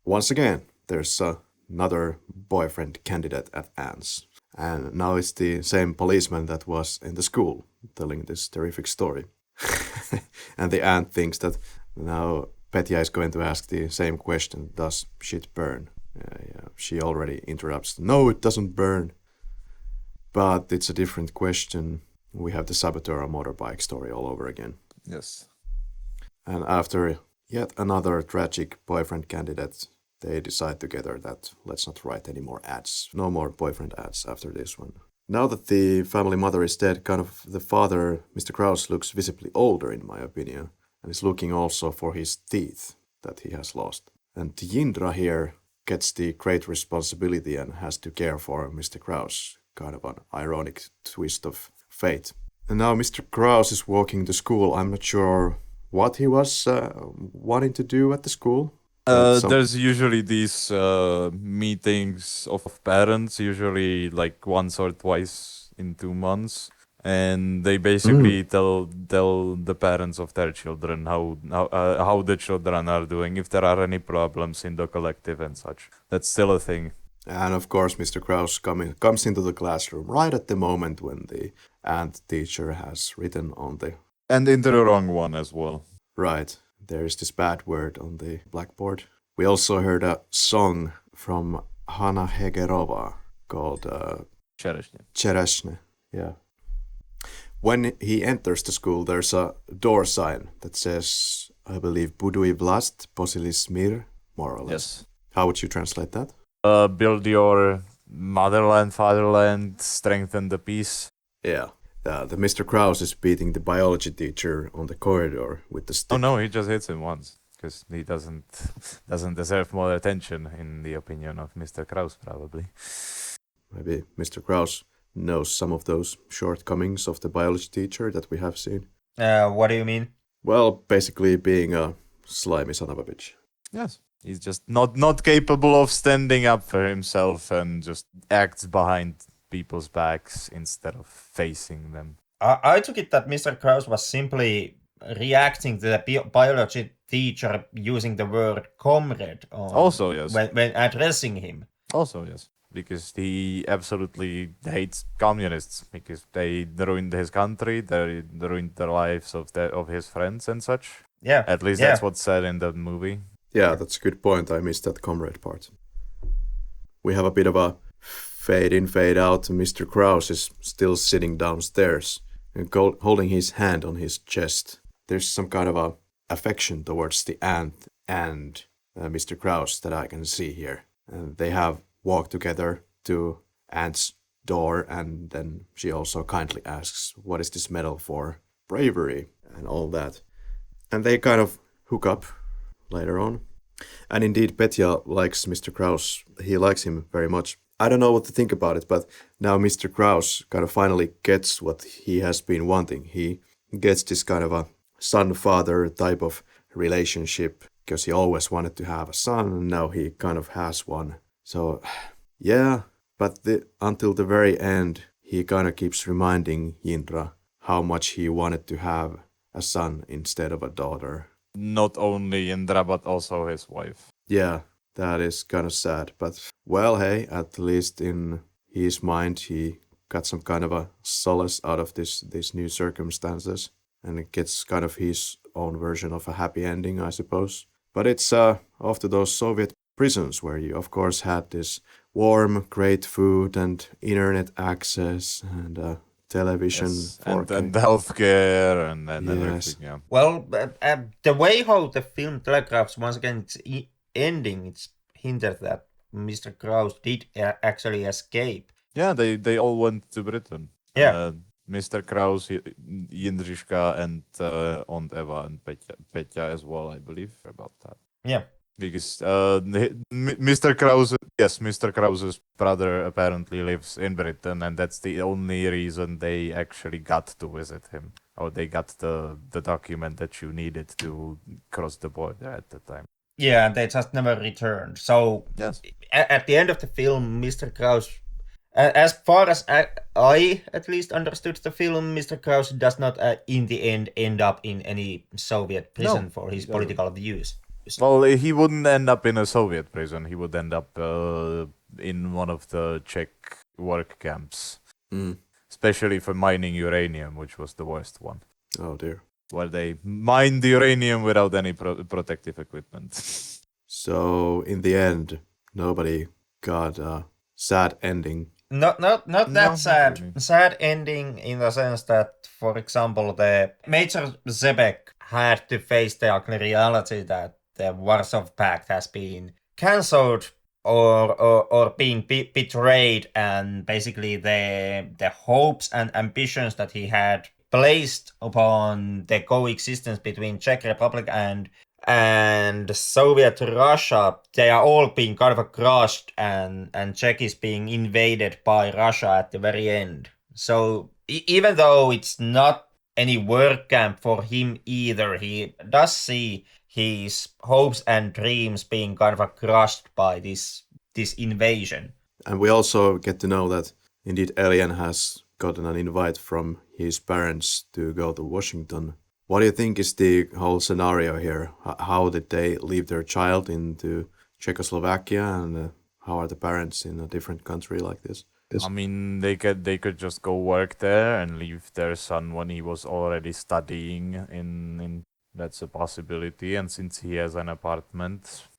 Once again, there's another boyfriend candidate at Anne's. And now it's the same policeman that was in the school telling this terrific story. And the aunt thinks that now Petya is going to ask the same question, does shit burn? She already interrupts, no, it doesn't burn. But it's a different question. We have the Saboteur motorbike story all over again. Yes. And after yet another tragic boyfriend candidate, they decide together that let's not write any more ads. No more boyfriend ads after this one. Now that the family mother is dead, kind of the father, Mr. Kraus, looks visibly older in my opinion, and is looking also for his teeth that he has lost. And Jindra here gets the great responsibility and has to care for Mr. Kraus, kind of an ironic twist of fate. And now Mr. Krause is walking to school. I'm not sure what he was wanting to do at the school. There's usually these meetings of parents, usually like once or twice in 2 months, and they basically tell the parents of their children how the children are doing, if there are any problems in the collective and such. That's still a thing. And of course, Mr. Krause comes into the classroom right at the moment when the ant teacher has written on the... And into the wrong one as well. Right. There is this bad word on the blackboard. We also heard a song from Hanna Hegerova called Chereshne. Yeah. When he enters the school, there's a door sign that says, I believe, Budui Vlast Posilis Mir, more or less. Yes. How would you translate that? Build your motherland, fatherland, strengthen the peace. Yeah. The Mr. Krause is beating the biology teacher on the corridor with the stick. Oh no, he just hits him once because he doesn't deserve more attention in the opinion of Mr. Krause, probably. Maybe Mr. Krause knows some of those shortcomings of the biology teacher that we have seen. What do you mean? Well, basically being a slimy son of a bitch. Yes. He's just not capable of standing up for himself and just acts behind people's backs instead of facing them. I took it that Mr. Krause was simply reacting to the biology teacher using the word comrade also, yes. when addressing him. Also, yes. Because he absolutely hates communists because they ruined his country, they ruined the lives of his friends and such. Yeah. At least that's what's said in the movie. Yeah, that's a good point. I missed that comrade part. We have a bit of a fade in, fade out. Mr. Krause is still sitting downstairs and holding his hand on his chest. There's some kind of a affection towards the ant and Mr. Krause that I can see here. And they have walked together to Ant's door, and then she also kindly asks, what is this medal for? Bravery and all that. And they kind of hook up later on. And indeed, Petya likes Mr. Krause. He likes him very much. I don't know what to think about it, but now Mr. Krause kind of finally gets what he has been wanting. He gets this kind of a son-father type of relationship because he always wanted to have a son, and now he kind of has one. So, yeah, but until the very end, he kind of keeps reminding Jindra how much he wanted to have a son instead of a daughter. Not only Indra, but also his wife. Yeah, that is kind of sad. But, well, hey, at least in his mind, he got some kind of a solace out of these new circumstances. And it gets kind of his own version of a happy ending, I suppose. But it's off to those Soviet prisons where you, of course, had this warm, great food and internet access and television, yes, and healthcare and everything. Yeah. Well, the way how the film telegraphs once again its ending, it's hinted that Mr. Krause did actually escape. Yeah, they all went to Britain. Yeah. Mr. Krause, Jindřiška, and Aunt Eva and Petya as well, I believe, about that. Yeah. Because Mr. Krause's brother apparently lives in Britain, and that's the only reason they actually got to visit him. Or they got the document that you needed to cross the border at the time. Yeah, and they just never returned. So, yes. At the end of the film, Mr. Krause, as far as I at least understood the film, Mr. Krause does not in the end up in any Soviet prison for his political views. Well, he wouldn't end up in a Soviet prison. He would end up in one of the Czech work camps. Especially for mining uranium, which was the worst one. Oh dear. Where they mined the uranium without any protective equipment. So, in the end, nobody got a sad ending. Not that sad. Really. Sad ending in the sense that, for example, the Major Hřebejk had to face the ugly reality that the Warsaw Pact has been cancelled or being betrayed, and basically the hopes and ambitions that he had placed upon the coexistence between Czech Republic and and Soviet Russia, they are all being kind of crushed, and Czech is being invaded by Russia at the very end. So even though it's not any work camp for him either, he does see his hopes and dreams being kind of crushed by this invasion. And we also get to know that indeed Alien has gotten an invite from his parents to go to Washington. What do you think is the whole scenario here? How did they leave their child into Czechoslovakia, and how are the parents in a different country like this? I mean, they could just go work there and leave their son when he was already studying in that's a possibility. And since he has an apartment,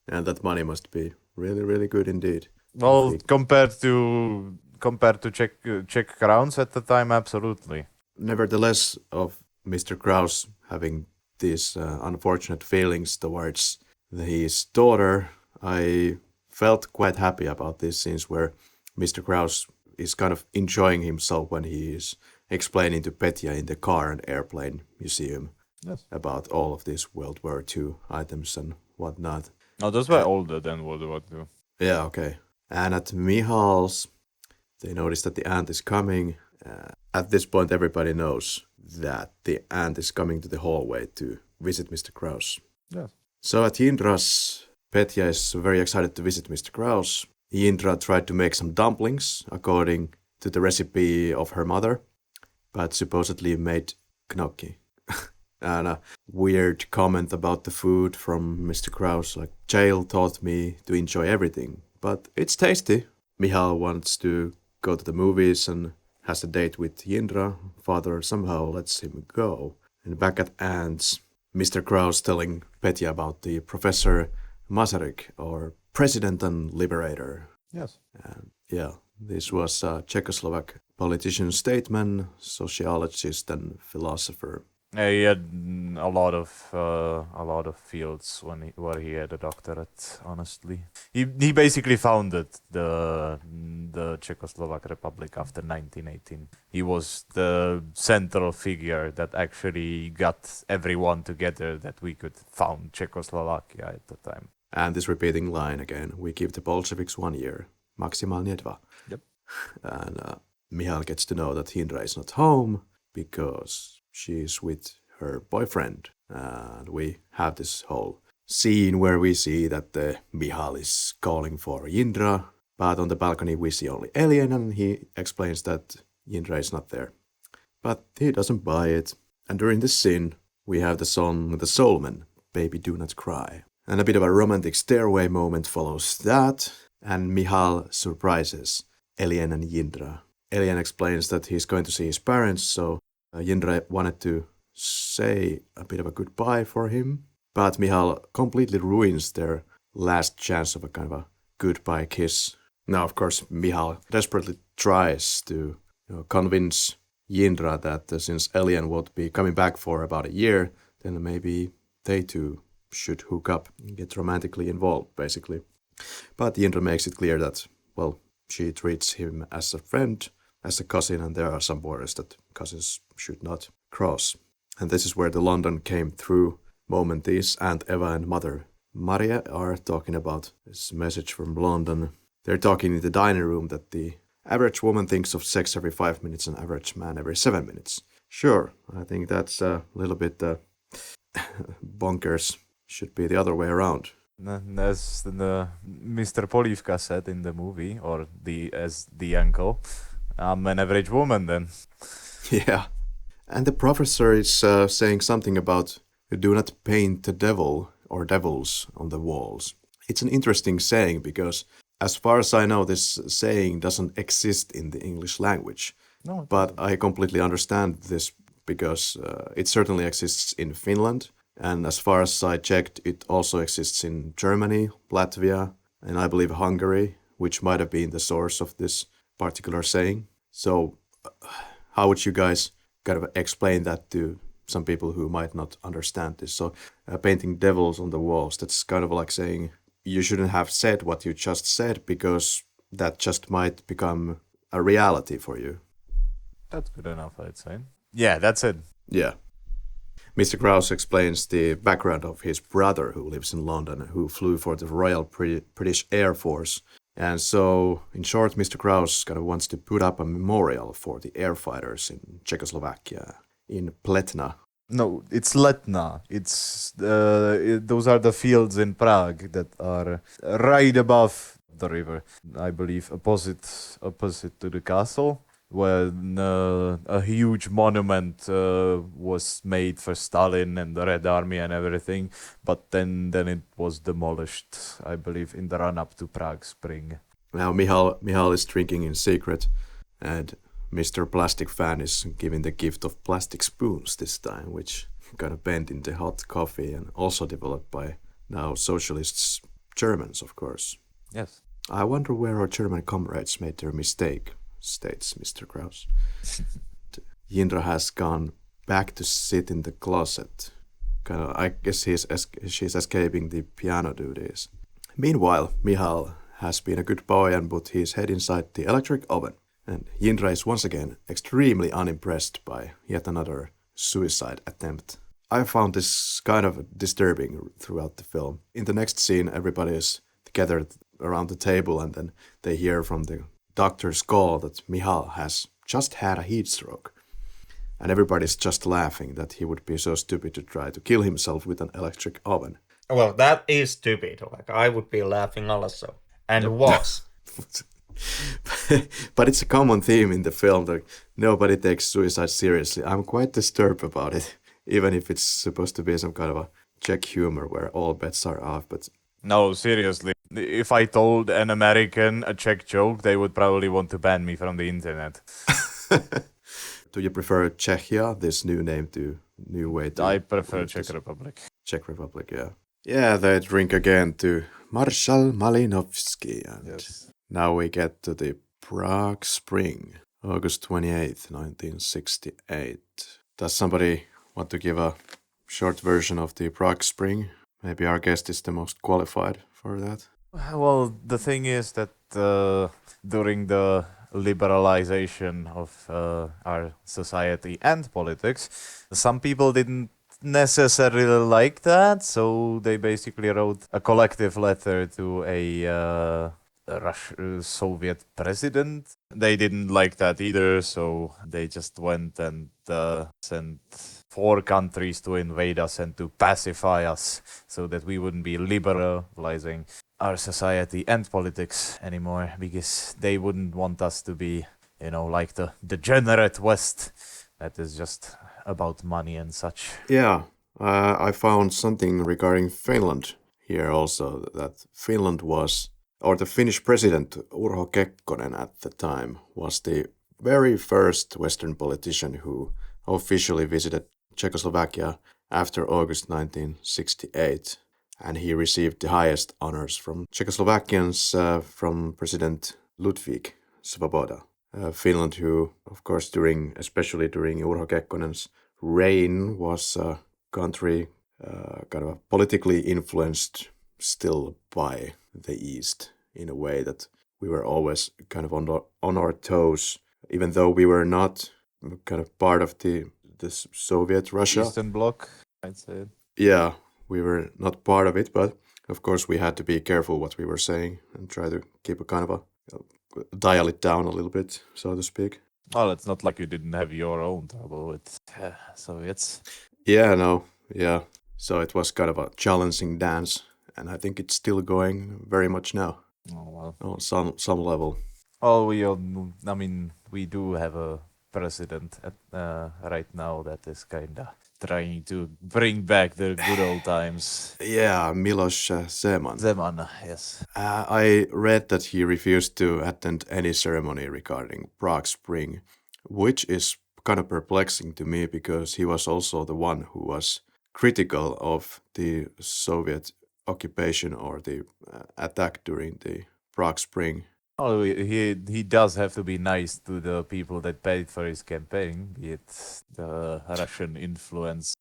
And that money must be really, really good indeed. well, compared to Czech crowns at the time, absolutely. Nevertheless, of Mr. Kraus having these unfortunate feelings towards his daughter, I felt quite happy about these scenes where Mr. Kraus is kind of enjoying himself when he is explaining to Petya in the car and airplane museum about all of these World War II items and whatnot. No, those were older than World War II. Yeah, okay. And at Mihal's, they notice that the aunt is coming. At this point, everybody knows that the aunt is coming to the hallway to visit Mr. Kraus. Yes. So at Indra's, Petya is very excited to visit Mr. Kraus. Indra tried to make some dumplings according to the recipe of her mother, but supposedly made gnocchi. And a weird comment about the food from Mr. Kraus, like, jail taught me to enjoy everything, but it's tasty. Mihal wants to go to the movies and has a date with Indra. Father somehow lets him go. And back at Aunt's, Mr. Kraus telling Petya about the Professor Masaryk, or President and Liberator. Yes. And yeah, this was a Czechoslovak politician, statesman, sociologist, and philosopher. He had a lot of fields where he had a doctorate. Honestly, he basically founded the Czech-Slovak Republic after 1918. He was the central figure that actually got everyone together that we could found Czechoslovakia at the time. And this repeating line again, we give the Bolsheviks 1 year, maximalnie 2. Yep. And Mihal gets to know that Indra is not home because she's with her boyfriend. And we have this whole scene where we see that Mihal is calling for Indra, but on the balcony we see only Alien, and he explains that Indra is not there. But he doesn't buy it. And during this scene, we have the song The Soulman, Baby Do Not Cry. And a bit of a romantic stairway moment follows that, and Mihal surprises Alien and Indra. Alien explains that he's going to see his parents, so Indra wanted to say a bit of a goodbye for him, but Mihal completely ruins their last chance of a kind of a goodbye kiss. Now, of course, Mihal desperately tries to convince Indra that since Alien won't be coming back for about a year, then maybe they two should hook up and get romantically involved, basically. But Indra makes it clear that, well, she treats him as a friend, as a cousin, and there are some borders that cousins should not cross. And this is where the London came through moment is Aunt Eva and Mother Maria are talking about this message from London. They're talking in the dining room that the average woman thinks of sex every 5 minutes and average man every 7 minutes. Sure, I think that's a little bit bonkers. Should be the other way around. As the Mr. Polivka said in the movie, or as the uncle, I'm an average woman then. Yeah. And the professor is saying something about do not paint the devil or devils on the walls. It's an interesting saying because as far as I know, this saying doesn't exist in the English language. No, but I completely understand this because it certainly exists in Finland. And as far as I checked, it also exists in Germany, Latvia, and I believe Hungary, which might have been the source of this particular saying. So how would you guys kind of explain that to some people who might not understand this? So painting devils on the walls, that's kind of like saying you shouldn't have said what you just said because that just might become a reality for you. That's good enough, I'd say. Yeah, that's it. Yeah. Mr. Krause explains the background of his brother who lives in London, who flew for the Royal British Air Force. And so, in short, Mr. Krause kind of wants to put up a memorial for the air fighters in Czechoslovakia, in Pletna. No, it's Letna. It's those are the fields in Prague that are right above the river. I believe opposite to the castle, where a huge monument was made for Stalin and the Red Army and everything. But then it was demolished, I believe, in the run-up to Prague Spring. Now Michal is drinking in secret, and Mr. Plastic Fan is giving the gift of plastic spoons this time, which kind of bent into hot coffee and also developed by now socialists, Germans, of course. Yes. I wonder where our German comrades made their mistake, states Mr. Krause. Jindra has gone back to sit in the closet. I guess she's escaping the piano duties. Meanwhile, Michal has been a good boy and put his head inside the electric oven. And Jindra is once again extremely unimpressed by yet another suicide attempt. I found this kind of disturbing throughout the film. In the next scene, everybody is gathered around the table and then they hear from the doctor's call that Michal has just had a heat stroke. And everybody's just laughing that he would be so stupid to try to kill himself with an electric oven. Well, that is stupid. Like, I would be laughing also. And was. But it's a common theme in the film that nobody takes suicide seriously. I'm quite disturbed about it, even if it's supposed to be some kind of a Czech humor where all bets are off. But No, seriously. If I told an American a Czech joke, they would probably want to ban me from the internet. do you prefer Czechia, this new name to new way to... I prefer Czech Republic. Czech Republic, yeah. Yeah, they drink again to Marshal Malinovsky. And Yes. now we get to the Prague Spring, August 28th, 1968. Does somebody want to give a short version of the Prague Spring? Maybe our guest is the most qualified for that. Well, the thing is that during the liberalization of our society and politics, some people didn't necessarily like that, so they basically wrote a collective letter to a Soviet president. They didn't like that either, so they just went and sent 4 countries to invade us and to pacify us so that we wouldn't be liberalizing our society and politics anymore, because they wouldn't want us to be, like the degenerate West that is just about money and such. Yeah, I found something regarding Finland here also, that Finland was, or the Finnish president Urho Kekkonen at the time was the very first Western politician who officially visited Czechoslovakia after August 1968. And he received the highest honors from Czechoslovakians from President Ludvík Svoboda. Finland, who, of course, especially during Urho Kekkonen's reign, was a country kind of politically influenced still by the East in a way that we were always kind of on our toes, even though we were not kind of part of the Soviet Russia. Eastern Bloc, I'd say. Yeah, we were not part of it, but of course we had to be careful what we were saying and try to keep a kind of dial it down a little bit, so to speak. Well, it's not like you didn't have your own trouble with Soviets. Yeah, no, yeah. So it was kind of a challenging dance, and I think it's still going very much now. Oh, well. On some level. Well, we do have a president right now that is kind of trying to bring back the good old times. Yeah, Miloš Zeman. Zeman, yes. I read that he refused to attend any ceremony regarding Prague Spring, which is kind of perplexing to me because he was also the one who was critical of the Soviet occupation or the attack during the Prague Spring. Oh, he does have to be nice to the people that paid for his campaign, be it the Russian influenced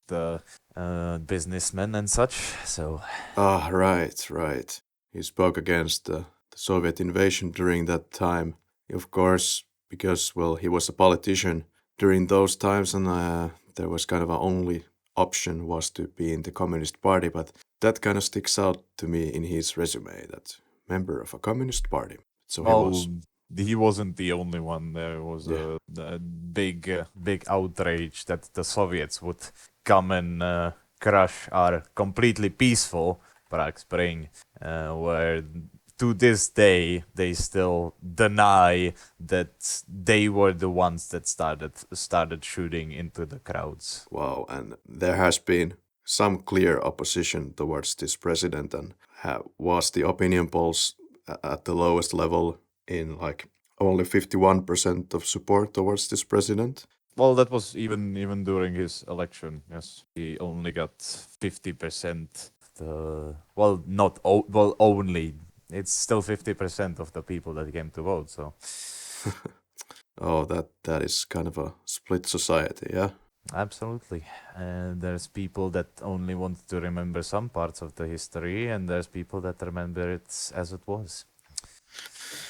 businessmen and such. So. Ah, right. He spoke against the Soviet invasion during that time, of course, because he was a politician during those times, and there was kind of only option was to be in the Communist Party, but that kind of sticks out to me in his resume, that member of a Communist Party. So he wasn't the only one. There was a big outrage that the Soviets would come and crush our completely peaceful Prague Spring, where to this day they still deny that they were the ones that started shooting into the crowds. Wow, and there has been some clear opposition towards this president, and was the opinion polls at the lowest level in like only 51% of support towards this president. Well, that was even during his election. Yes, he only got 50%. Only. It's still 50% of the people that came to vote. So. Oh, that is kind of a split society, yeah. Absolutely. There's people that only want to remember some parts of the history, and there's people that remember it as it was.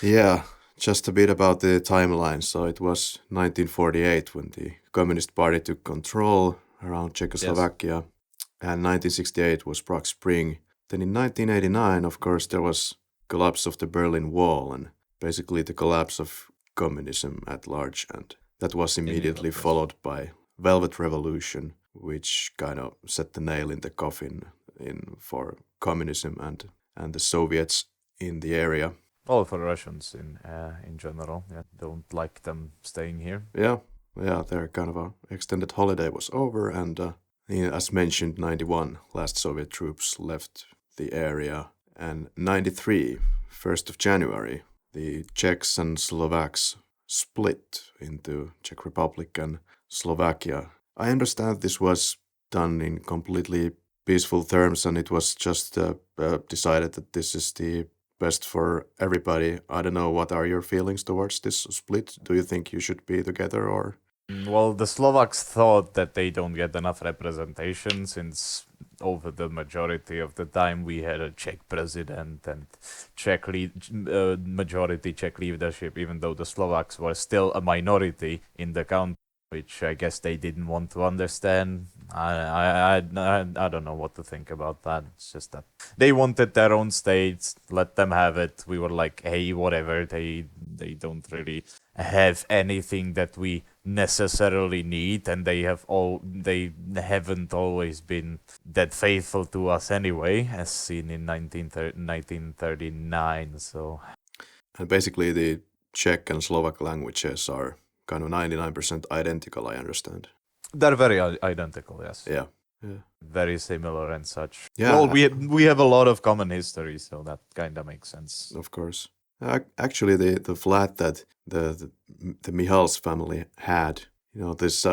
Yeah, just a bit about the timeline. So it was 1948 when the Communist Party took control around Czechoslovakia, and 1968 was Prague Spring. Then in 1989, of course, there was collapse of the Berlin Wall and basically the collapse of communism at large, and that was immediately followed by Velvet Revolution, which kind of set the nail in the coffin for communism and the Soviets in the area. Well, for Russians in general, don't like them staying here. Yeah, their kind of a extended holiday was over, and as mentioned, 91 last Soviet troops left the area, and 93, 1st of January, the Czechs and Slovaks split into Czech Republic and Slovakia. I understand this was done in completely peaceful terms, and it was just decided that this is the best for everybody. I don't know, what are your feelings towards this split? Do you think you should be together, or? Well, the Slovaks thought that they don't get enough representation since over the majority of the time we had a Czech president and majority Czech leadership, even though the Slovaks were still a minority in the country, which I guess they didn't want to understand. I don't know what to think about that. It's just that they wanted their own states, let them have it. We were like, hey, whatever. They don't really have anything that we necessarily need, and they haven't always been that faithful to us anyway, as seen in 1939. So, and basically the Czech and Slovak languages are kind of 99% identical, I understand. They're very identical, yes. Yeah. Very similar and such. Yeah. Well, we have a lot of common history, so that kind of makes sense. Of course. Actually, the flat that the Mihal's family had, this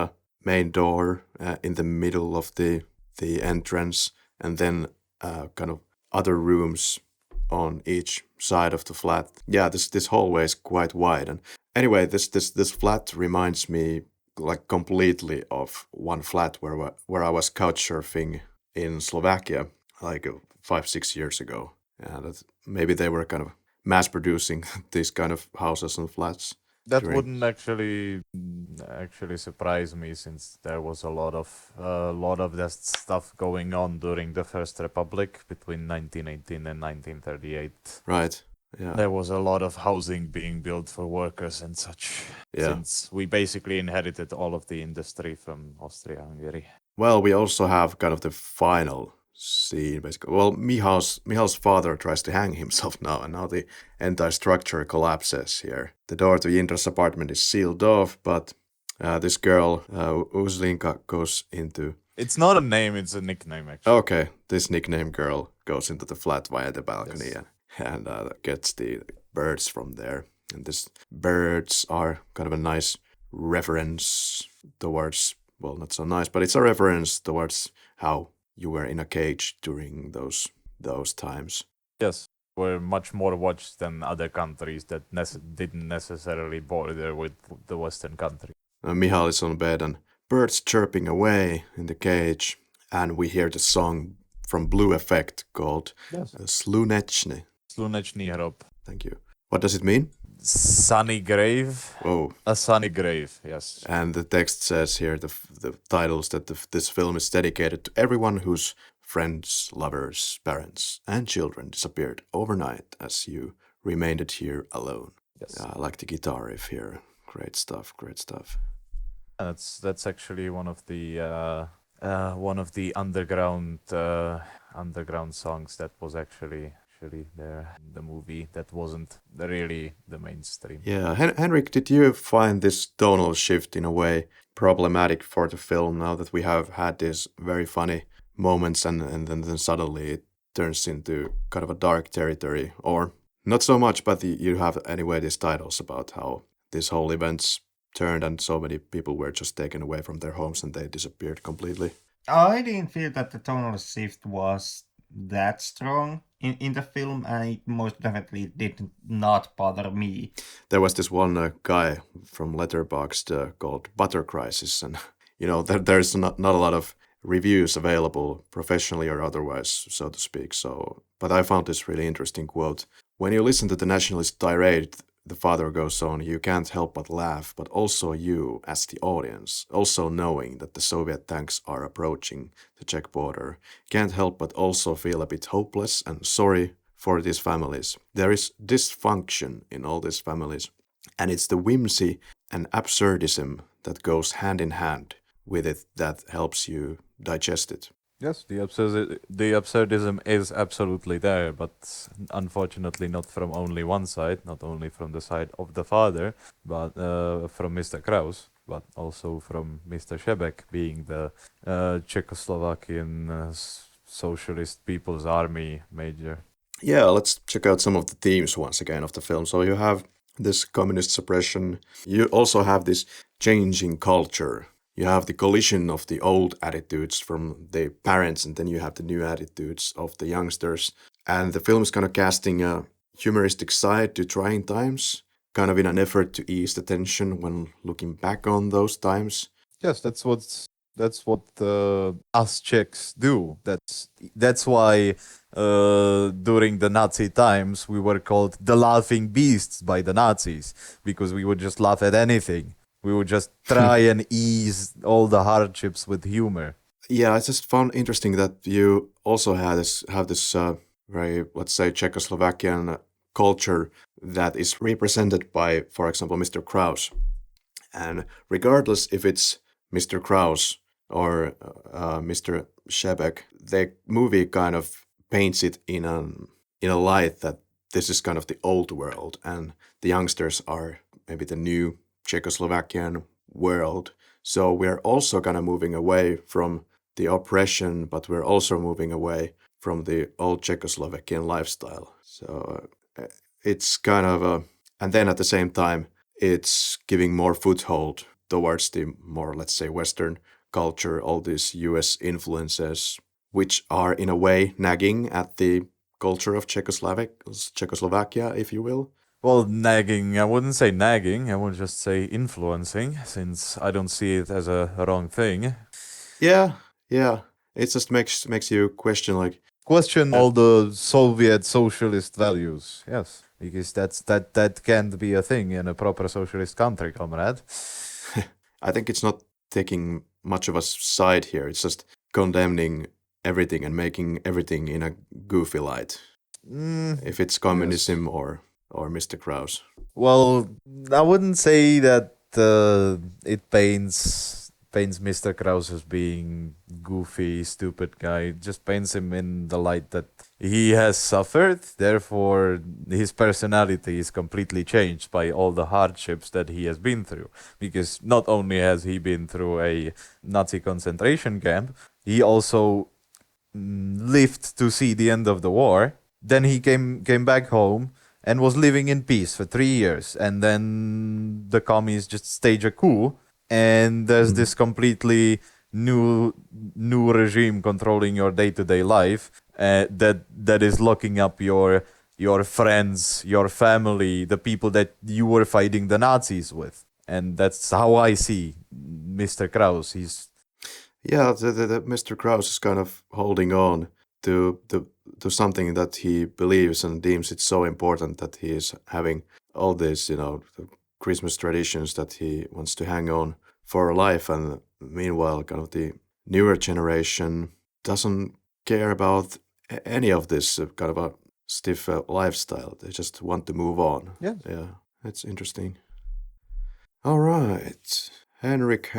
main door in the middle of the entrance, and then kind of other rooms on each side of the flat. Yeah, this hallway is quite wide. And anyway, this flat reminds me like completely of one flat where I was couch surfing in Slovakia like 5-6 years ago. Yeah, that maybe they were kind of mass producing these kind of houses and flats. That wouldn't actually surprise me, since there was a lot of that stuff going on during the First Republic between 1918 and 1938. Right. Yeah. There was a lot of housing being built for workers and such. Yeah. Since we basically inherited all of the industry from Austria-Hungary. Well, we also have kind of the final scene, basically. Well, Mihal's father tries to hang himself now, and now the entire structure collapses here. The door to Indra's apartment is sealed off, but this girl, Uzlinka, goes into... It's not a name, it's a nickname, actually. Okay, this nickname girl goes into the flat via the balcony, yes, and gets the birds from there. And these birds are kind of a nice reference towards... Well, not so nice, but it's a reference towards how you were in a cage during those times. Yes, were much more watched than other countries that didn't necessarily border with the Western country. Mihal is on bed and birds chirping away in the cage, and we hear the song from Blue Effect called Slunečny. Slunečný hrob. Thank you. What does it mean? Sunny Grave. Whoa. A Sunny Grave, yes. And the text says here, the titles, that this film is dedicated to everyone whose friends, lovers, parents, and children disappeared overnight as you remained here alone. Yes. I like the guitar riff here. Great stuff, great stuff. That's actually one of the underground songs that was actually there in the movie that wasn't really the mainstream. Yeah, Henrik, did you find this tonal shift in a way problematic for the film now that we have had these very funny moments and then suddenly it turns into kind of a dark territory? Or not so much, but you have anyway these titles about how these whole events turned and so many people were just taken away from their homes and they disappeared completely. I didn't feel that the tonal shift was that strong in the film, and it most definitely did not bother me. There was this one guy from Letterboxd called Butter Crisis, and there's not a lot of reviews available professionally or otherwise, so to speak. But I found this really interesting quote. When you listen to the nationalist tirade, the father goes on, you can't help but laugh, but also you, as the audience, also knowing that the Soviet tanks are approaching the Czech border, can't help but also feel a bit hopeless and sorry for these families. There is dysfunction in all these families, and it's the whimsy and absurdism that goes hand in hand with it that helps you digest it. Yes, the absurdism is absolutely there, but unfortunately not from only one side, not only from the side of the father, but from Mr. Kraus, but also from Mr. Hřebejk, being the Czechoslovakian Socialist People's Army major. Yeah, let's check out some of the themes once again of the film. So you have this communist suppression. You also have this changing culture. You have the collision of the old attitudes from the parents, and then you have the new attitudes of the youngsters. And the film is kind of casting a humoristic side to trying times, kind of in an effort to ease the tension when looking back on those times. Yes, that's what us Czechs do. That's why during the Nazi times we were called the laughing beasts by the Nazis, because we would just laugh at anything. We would just try and ease all the hardships with humor. Yeah, I just found interesting that you also have this very, let's say, Czechoslovakian culture that is represented by, for example, Mr. Kraus. And regardless if it's Mr. Kraus or Mr. Hřebejk, the movie kind of paints it in a light that this is kind of the old world and the youngsters are maybe the new Czechoslovakian world. So we're also kind of moving away from the oppression, but we're also moving away from the old Czechoslovakian lifestyle. So it's kind of and then at the same time, it's giving more foothold towards the more, let's say, Western culture, all these US influences, which are in a way nagging at the culture of Czechoslovakia, if you will. Well, nagging, I wouldn't say nagging, I would just say influencing, since I don't see it as a wrong thing. Yeah. It just makes you question all the Soviet socialist values, yes. Because that can't be a thing in a proper socialist country, comrade. I think it's not taking much of a side here. It's just condemning everything and making everything in a goofy light. If it's communism or Mr. Kraus. Well, I wouldn't say that it paints Mr. Kraus as being goofy, stupid guy. It just paints him in the light that he has suffered. Therefore, his personality is completely changed by all the hardships that he has been through. Because not only has he been through a Nazi concentration camp, he also lived to see the end of the war. Then he came back home and was living in peace for 3 years. And then the commies just stage a coup. And there's this completely new regime controlling your day-to-day life that is locking up your friends, your family, the people that you were fighting the Nazis with. And that's how I see Mr. Kraus. The Mr. Kraus is kind of holding on to something that he believes and deems it so important that he is having all these, the Christmas traditions that he wants to hang on for life. And meanwhile, kind of the newer generation doesn't care about any of this kind of a stiff lifestyle. They just want to move on. Yeah. Yeah, it's interesting. All right. Henrik.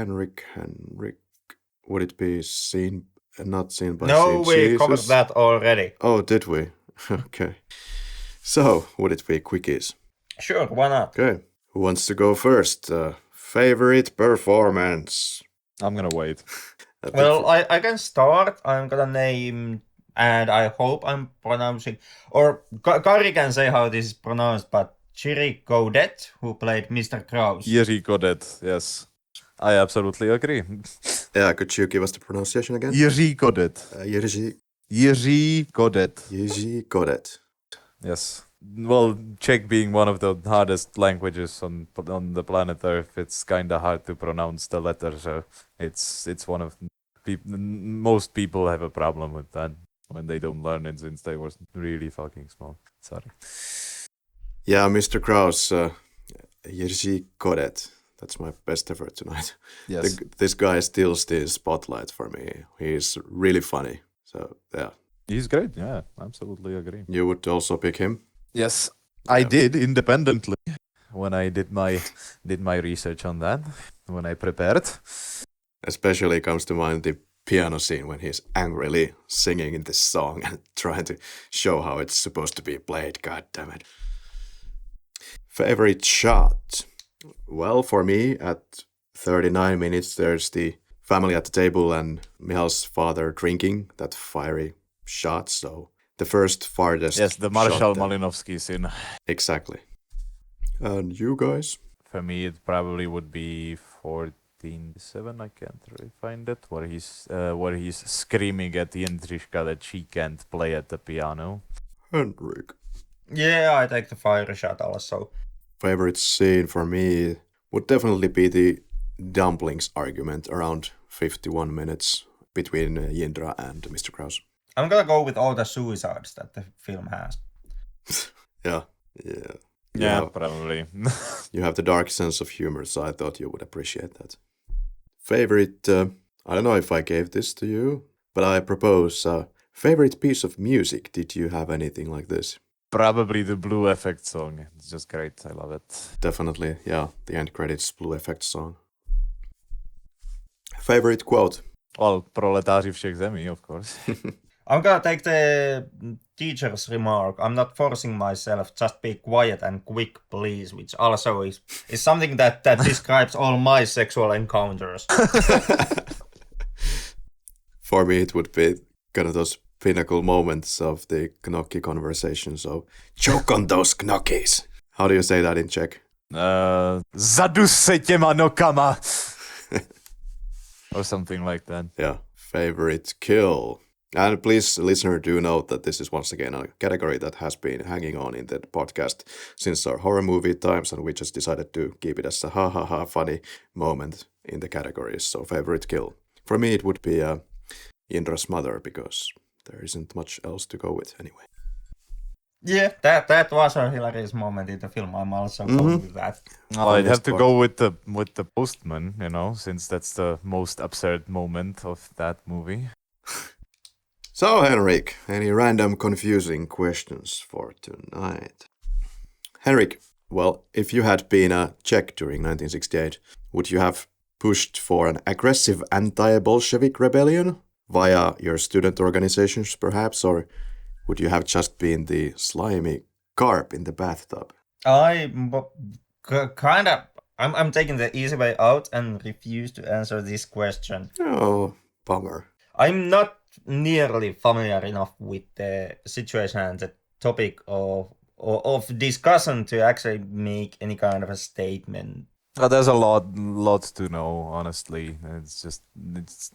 Would it be seen and not seen by No, Saint we Jesus? covered that already. Oh, did we? Okay. So, would it be quickies? Sure, why not? Okay. Who wants to go first? Favorite performance? I'm gonna wait. Well, I can start. I'm gonna name, and I hope I'm pronouncing, or Karri can say how this is pronounced, but Jiří Kodet, who played Mr. Kraus. Jiří Kodet, yes. I absolutely agree. Yeah, could you give us the pronunciation again? Jiří Kodet. Jiří Kodet. Jiří Kodet. Yes. Well, Czech being one of the hardest languages on the planet Earth, it's kind of hard to pronounce the letter. So it's one of most people have a problem with that when they don't learn it since they were really fucking small. Sorry. Yeah, Mr. Kraus, Jiří Kodet. That's my best effort tonight. Yes. This guy steals the spotlight for me. He's really funny. So, yeah. He's great. Yeah, absolutely agree. You would also pick him? Yes, I did independently when I did my research on that, when I prepared. Especially comes to mind the piano scene when he's angrily singing in this song and trying to show how it's supposed to be played. God damn it. Favorite shot? Well, for me, at 39 minutes, there's the family at the table and Mihal's father drinking, that fiery shot. So the first farthest. Yes, the Marshall shot there. Malinovsky scene. Exactly. And you guys? For me, it probably would be 14:7. I can't really find it. Where he's screaming at Jędryška that she can't play at the piano. Henrik. Yeah, I take the fire shot also. Favorite scene for me would definitely be the dumplings argument around 51 minutes between Jindra and Mr. Kraus. I'm gonna go with all the suicides that the film has. Yeah, Probably. you have the dark sense of humor, so I thought you would appreciate that. Favorite, I don't know if I gave this to you, but I propose, favorite piece of music. Did you have anything like this? Probably the Blue Effect song. It's just great. I love it. Definitely, yeah, the end credits Blue Effect song. Favorite quote? Well, proletáři všech zemí, of course. I'm gonna take the teacher's remark. I'm not forcing myself, just be quiet and quick, please, which also is something that describes all my sexual encounters. For me, it would be kind of those pinnacle moments of the gnocchi conversation. So, choke on those gnocchis. How do you say that in Czech? Zadus se těma nokama. Or something like that. Yeah. Favorite kill. And please, listener, do note that this is once again a category that has been hanging on in the podcast since our horror movie times, and we just decided to keep it as a ha funny moment in the categories. So, favorite kill. For me, it would be Indra's mother, because there isn't much else to go with anyway. Yeah, that was a hilarious moment in the film. I'm also going with that. I'd have to go with the postman, since that's the most absurd moment of that movie. So, Henrik, any random confusing questions for tonight? Henrik, well, if you had been a Czech during 1968, would you have pushed for an aggressive anti-Bolshevik rebellion via your student organizations, perhaps, or would you have just been the slimy carp in the bathtub? I'm taking the easy way out and refuse to answer this question. Oh, bummer. I'm not nearly familiar enough with the situation and the topic of discussion to actually make any kind of a statement. There's a lot to know, honestly. It's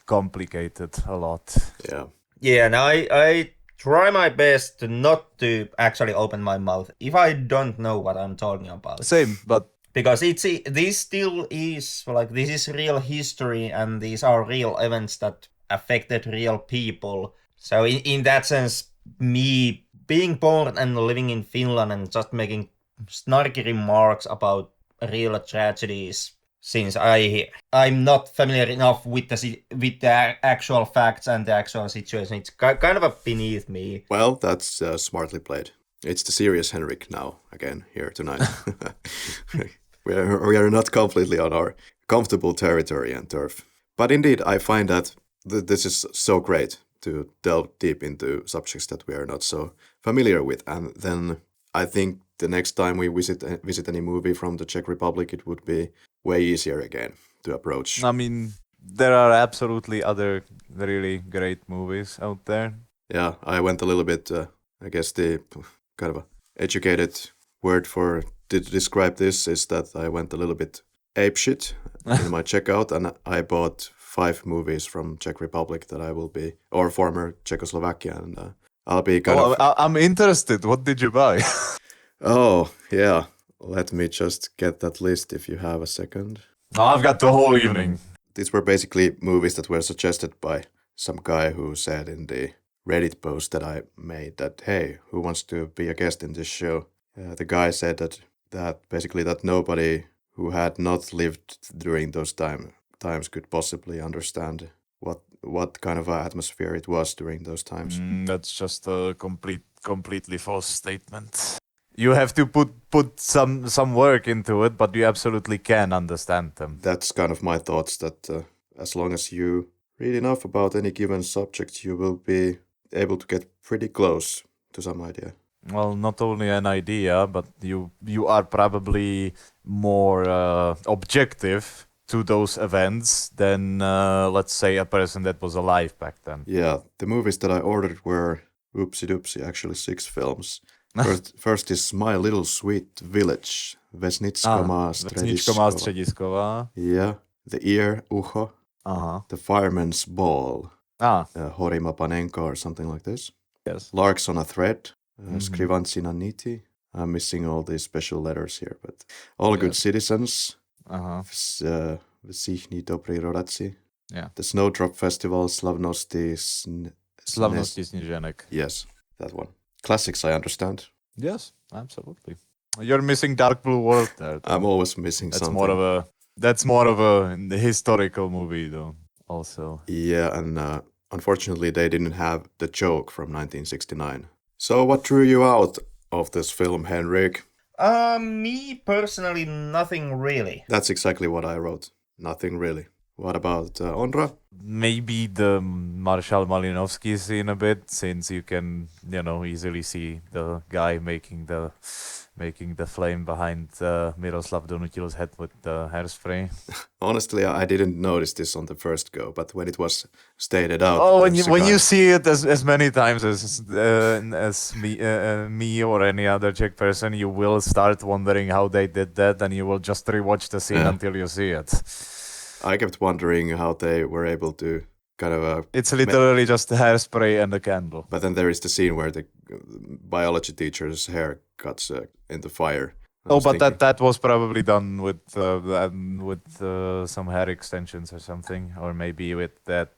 complicated a lot. Yeah. Yeah, and I try my best to not to actually open my mouth if I don't know what I'm talking about. Same, but because this still is this is real history and these are real events that affected real people. So in that sense, me being born and living in Finland and just making snarky remarks about real tragedies, since I'm not familiar enough with the actual facts and the actual situation. It's kind of a beneath me. Well, that's smartly played. It's the serious Henrik now again here tonight. we are not completely on our comfortable territory and turf. But indeed, I find that this is so great to delve deep into subjects that we are not so familiar with. And then I think the next time we visit any movie from the Czech Republic, it would be way easier again to approach. I mean, there are absolutely other really great movies out there. Yeah, I went a little bit, I guess the kind of a educated word to describe this is that I went a little bit apeshit in my checkout, and I bought 5 movies from Czech Republic that I will be, or former Czechoslovakia, and I'll be kind of... I'm interested. What did you buy? Oh, yeah. Let me just get that list if you have a second. I've got the whole evening. These were basically movies that were suggested by some guy who said in the Reddit post that I made that, hey, who wants to be a guest in this show? The guy said that basically that nobody who had not lived during those times could possibly understand what kind of atmosphere it was during those times. That's just a completely false statement. You have to put some work into it, but you absolutely can understand them. That's kind of my thoughts, that as long as you read enough about any given subject, you will be able to get pretty close to some idea. Well, not only an idea, but you are probably more objective to those events than, let's say, a person that was alive back then. Yeah, the movies that I ordered were, oopsie doopsie, actually 6 films. First is My Little Sweet Village, Vesnicko má středisková. Yeah, The Ear, Ucho, The Fireman's Ball, Horima Panenko or something like this. Yes. Larks on a Thread, Skrivanci na niti. I'm missing all these special letters here, but All Good Citizens, Všichni dobří rodáci, The Snowdrop Festival, Slavnosti Sníženek. Yes, that one. Classics, I understand. Yes, absolutely. You're missing Dark Blue World there. I'm always missing something. That's more of a historical movie, though. Also. Yeah, and unfortunately, they didn't have the joke from 1969. So, what drew you out of this film, Henrik? Me personally, nothing really. That's exactly what I wrote. Nothing really. What about Ondra? Maybe the Marshal Malinovsky scene a bit, since you can, easily see the guy making the flame behind Miroslav Donutil's head with the hairspray. Honestly, I didn't notice this on the first go, but when it was stated out... Oh, when you see it as many times as me or any other Czech person, you will start wondering how they did that, and you will just rewatch the scene until you see it. I kept wondering how they were able to kind of... it's literally just hairspray and a candle. But then there is the scene where the biology teacher's hair cuts into fire. But that was probably done with some hair extensions or something, or maybe with that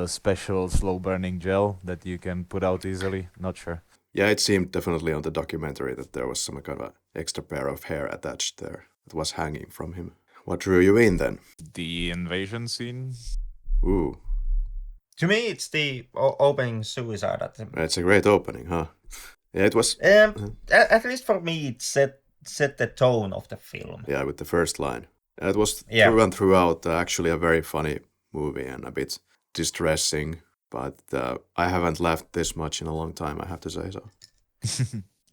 special slow-burning gel that you can put out easily. Not sure. Yeah, it seemed definitely on the documentary that there was some kind of extra pair of hair attached there that was hanging from him. What drew you in then? The invasion scene. Ooh. To me, it's the opening suicide. It's a great opening, huh? Yeah, it was... At least for me, it set the tone of the film. Yeah, with the first line. It was through and throughout actually a very funny movie and a bit distressing, but I haven't laughed this much in a long time, I have to say so.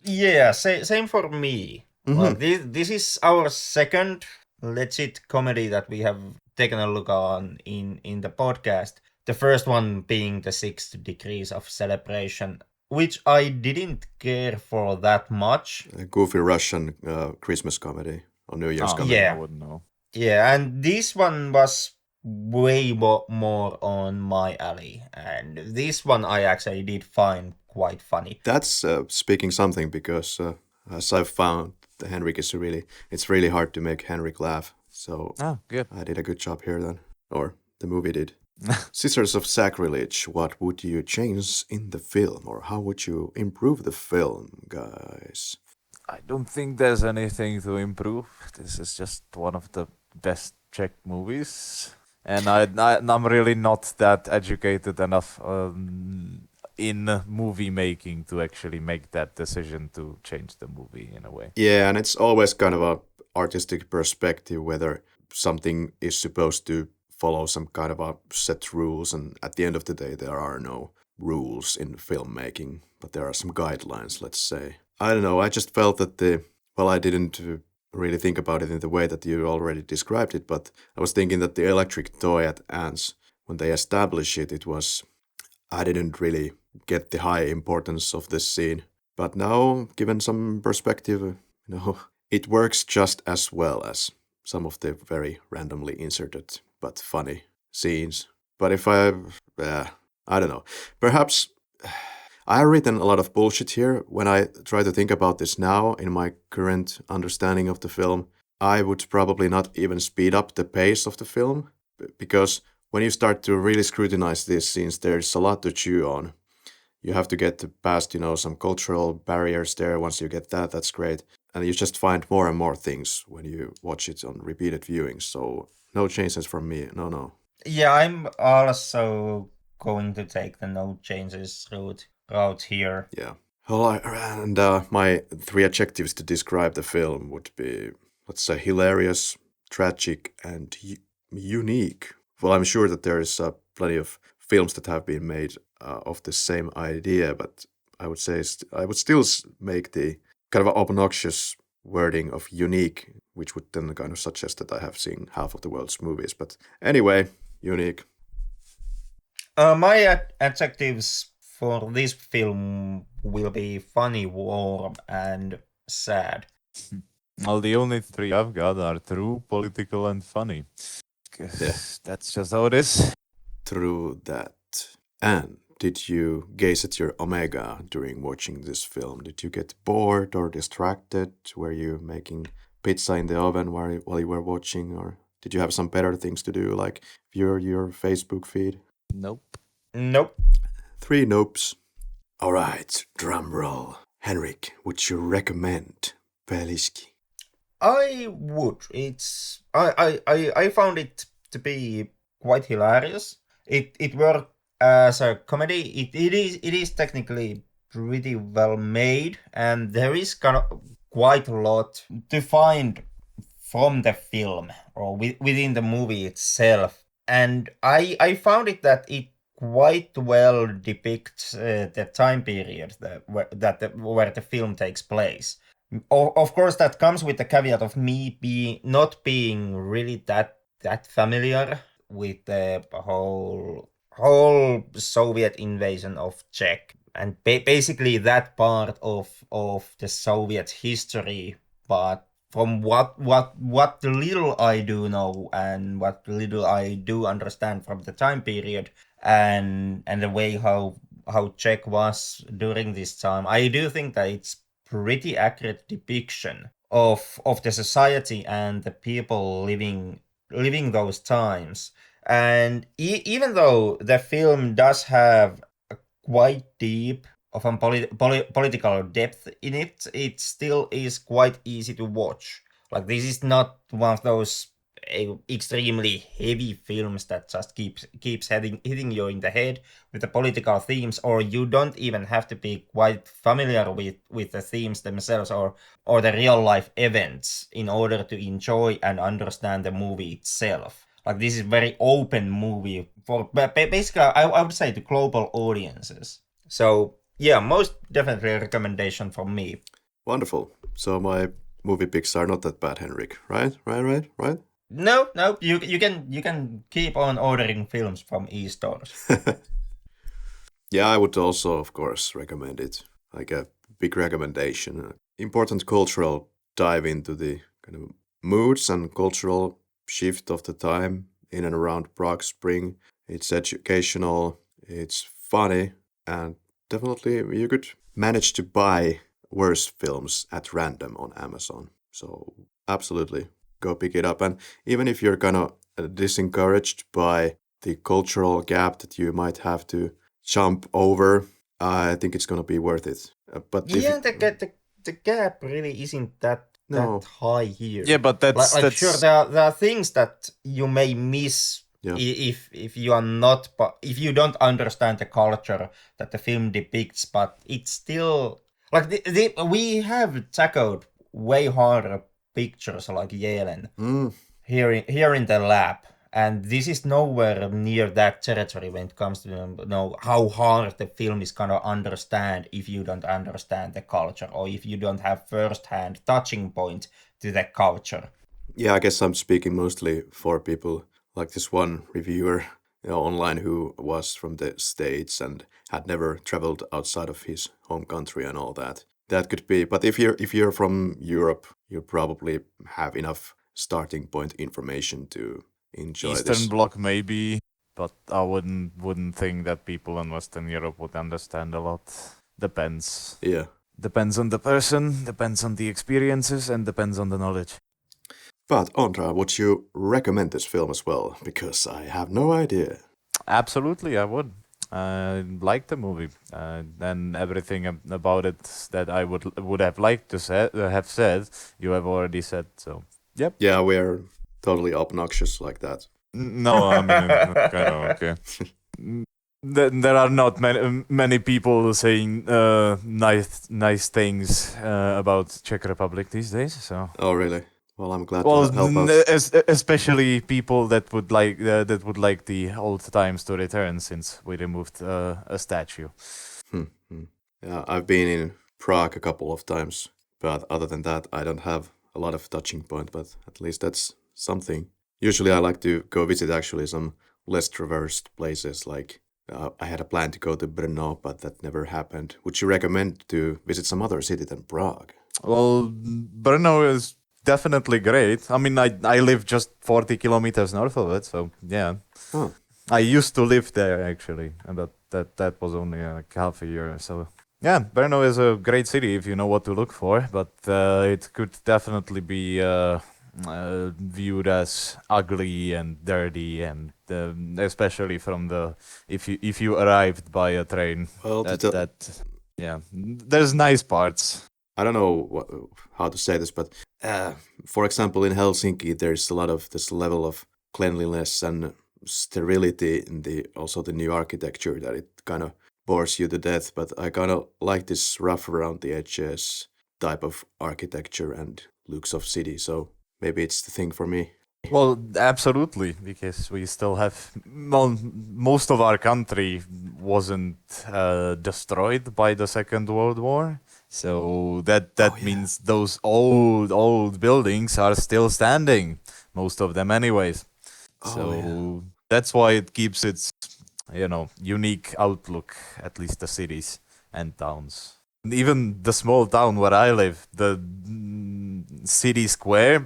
Yeah, same for me. Mm-hmm. Well, this is our second legit comedy that we have taken a look on in the podcast. The first one being the 6 Degrees of Celebration, which I didn't care for that much. A goofy Russian Christmas comedy or New Year's comedy. Yeah. I wouldn't know. Yeah, and this one was way more on my alley. And this one I actually did find quite funny. That's speaking something, because as I've found, Henrik is it's really hard to make Henrik laugh. So good. I did a good job here then. Or the movie did. Scissors of Sacrilege. What would you change in the film? Or how would you improve the film, guys? I don't think there's anything to improve. This is just one of the best Czech movies. And I'm really not that educated enough in movie making to actually make that decision to change the movie in a way. Yeah, and it's always kind of a artistic perspective whether something is supposed to follow some kind of a set rules, and at the end of the day there are no rules in filmmaking, but there are some guidelines, let's say. I don't know, I just felt that I didn't really think about it in the way that you already described it, but I was thinking that the electric toy at Ants, when they established it, I didn't really get the high importance of this scene. But now, given some perspective, it works just as well as some of the very randomly inserted but funny scenes. But if I don't know, perhaps I have written a lot of bullshit here. When I try to think about this now, in my current understanding of the film, I would probably not even speed up the pace of the film, because when you start to really scrutinize these scenes, there's a lot to chew on. You have to get past, some cultural barriers there. Once you get that, that's great. And you just find more and more things when you watch it on repeated viewings. So no changes from me. No. Yeah, I'm also going to take the no changes route here. Yeah. Well, and my 3 adjectives to describe the film would be, let's say, hilarious, tragic, and unique. Well, I'm sure that there is plenty of films that have been made of the same idea, but I would say I would still make the kind of obnoxious wording of unique, which would then kind of suggest that I have seen half of the world's movies. But anyway, unique. My adjectives for this film will be funny, warm, and sad. Well, the only 3 I've got are true, political, and funny. Yeah. That's just how it is. True that. And did you gaze at your omega during watching this film? Did you get bored or distracted? Were you making pizza in the oven while you were watching? Or did you have some better things to do, like view your Facebook feed? Nope. 3 nopes. All right, drum roll. Henrik, would you recommend Pelíšky? I would. I found it to be quite hilarious. It worked as a comedy. It is technically pretty well made, and there is kind of quite a lot to find from the film or within the movie itself. And I found it that it quite well depicts the time period where the film takes place. Of course, that comes with the caveat of me not being really that familiar with the whole Soviet invasion of Czech, and basically that part of the Soviet history. But from what little I do know and what little I do understand from the time period and the way how Czech was during this time, I do think that it's pretty accurate depiction of the society and the people living those times. And even though the film does have a quite deep of a political depth in it, it still is quite easy to watch. Like, this is not one of those extremely heavy films that just keeps hitting you in the head with the political themes, or you don't even have to be quite familiar with the themes themselves or the real life events in order to enjoy and understand the movie itself. Like, this is a very open movie for basically, I would say, to global audiences. So yeah, most definitely a recommendation from me. Wonderful. So my movie picks are not that bad, Henrik. Right? No, you can keep on ordering films from e-stores. Yeah, I would also, of course, recommend it. Like a big recommendation. Important cultural dive into the kind of moods and cultural shift of the time in and around Prague Spring. It's educational, it's funny, and definitely you could manage to buy worse films at random on Amazon. So absolutely, go pick it up. And even if you're kind of disencouraged by the cultural gap that you might have to jump over, I think it's going to be worth it. But yeah, the the gap really isn't that high here. Yeah, but that's sure there are things that you may miss if you are not, if you don't understand the culture that the film depicts, but it's still like we have tackled way harder pictures like Yellen here in the lab, and this is nowhere near that territory when it comes to how hard the film is gonna understand if you don't understand the culture or if you don't have first-hand touching point to the culture. Yeah, I guess I'm speaking mostly for people like this one reviewer online who was from the States and had never traveled outside of his home country and all that. That could be, but if you're from Europe, you probably have enough starting point information to enjoy Eastern this. Bloc maybe, but I wouldn't think that people in Western Europe would understand a lot. Depends. Yeah. Depends on the person, depends on the experiences, and depends on the knowledge. But Ondra, would you recommend this film as well? Because I have no idea. Absolutely, I would. I like the movie, and everything about it that I would have liked to have said, you have already said. So, yep. Yeah, we're totally obnoxious like that. No, I mean, kind of okay. There are not many people saying nice things about Czech Republic these days. So. Oh, really? Well, I'm glad to help us. Especially people that would like the old times to return since we removed a statue. Yeah, I've been in Prague a couple of times, but other than that, I don't have a lot of touching point. But at least that's something. Usually, I like to go visit actually some less traversed places. Like I had a plan to go to Brno, but that never happened. Would you recommend to visit some other city than Prague? Well, Brno is definitely great. I mean, I live just 40 kilometers north of it, so yeah. Oh. I used to live there actually, but that was only like half a year or so. Yeah, Brno is a great city if you know what to look for, but it could definitely be viewed as ugly and dirty, and especially from the if you arrived by a train. Well, yeah, there's nice parts. I don't know how to say this, but for example, in Helsinki, there's a lot of this level of cleanliness and sterility in also the new architecture that it kind of bores you to death. But I kind of like this rough around the edges type of architecture and looks of city. So maybe it's the thing for me. Well, absolutely, because we still have most of our country wasn't destroyed by the Second World War. So that means those old buildings are still standing, most of them anyways. So that's why it keeps its, unique outlook, at least the cities and towns. Even the small town where I live, the city square,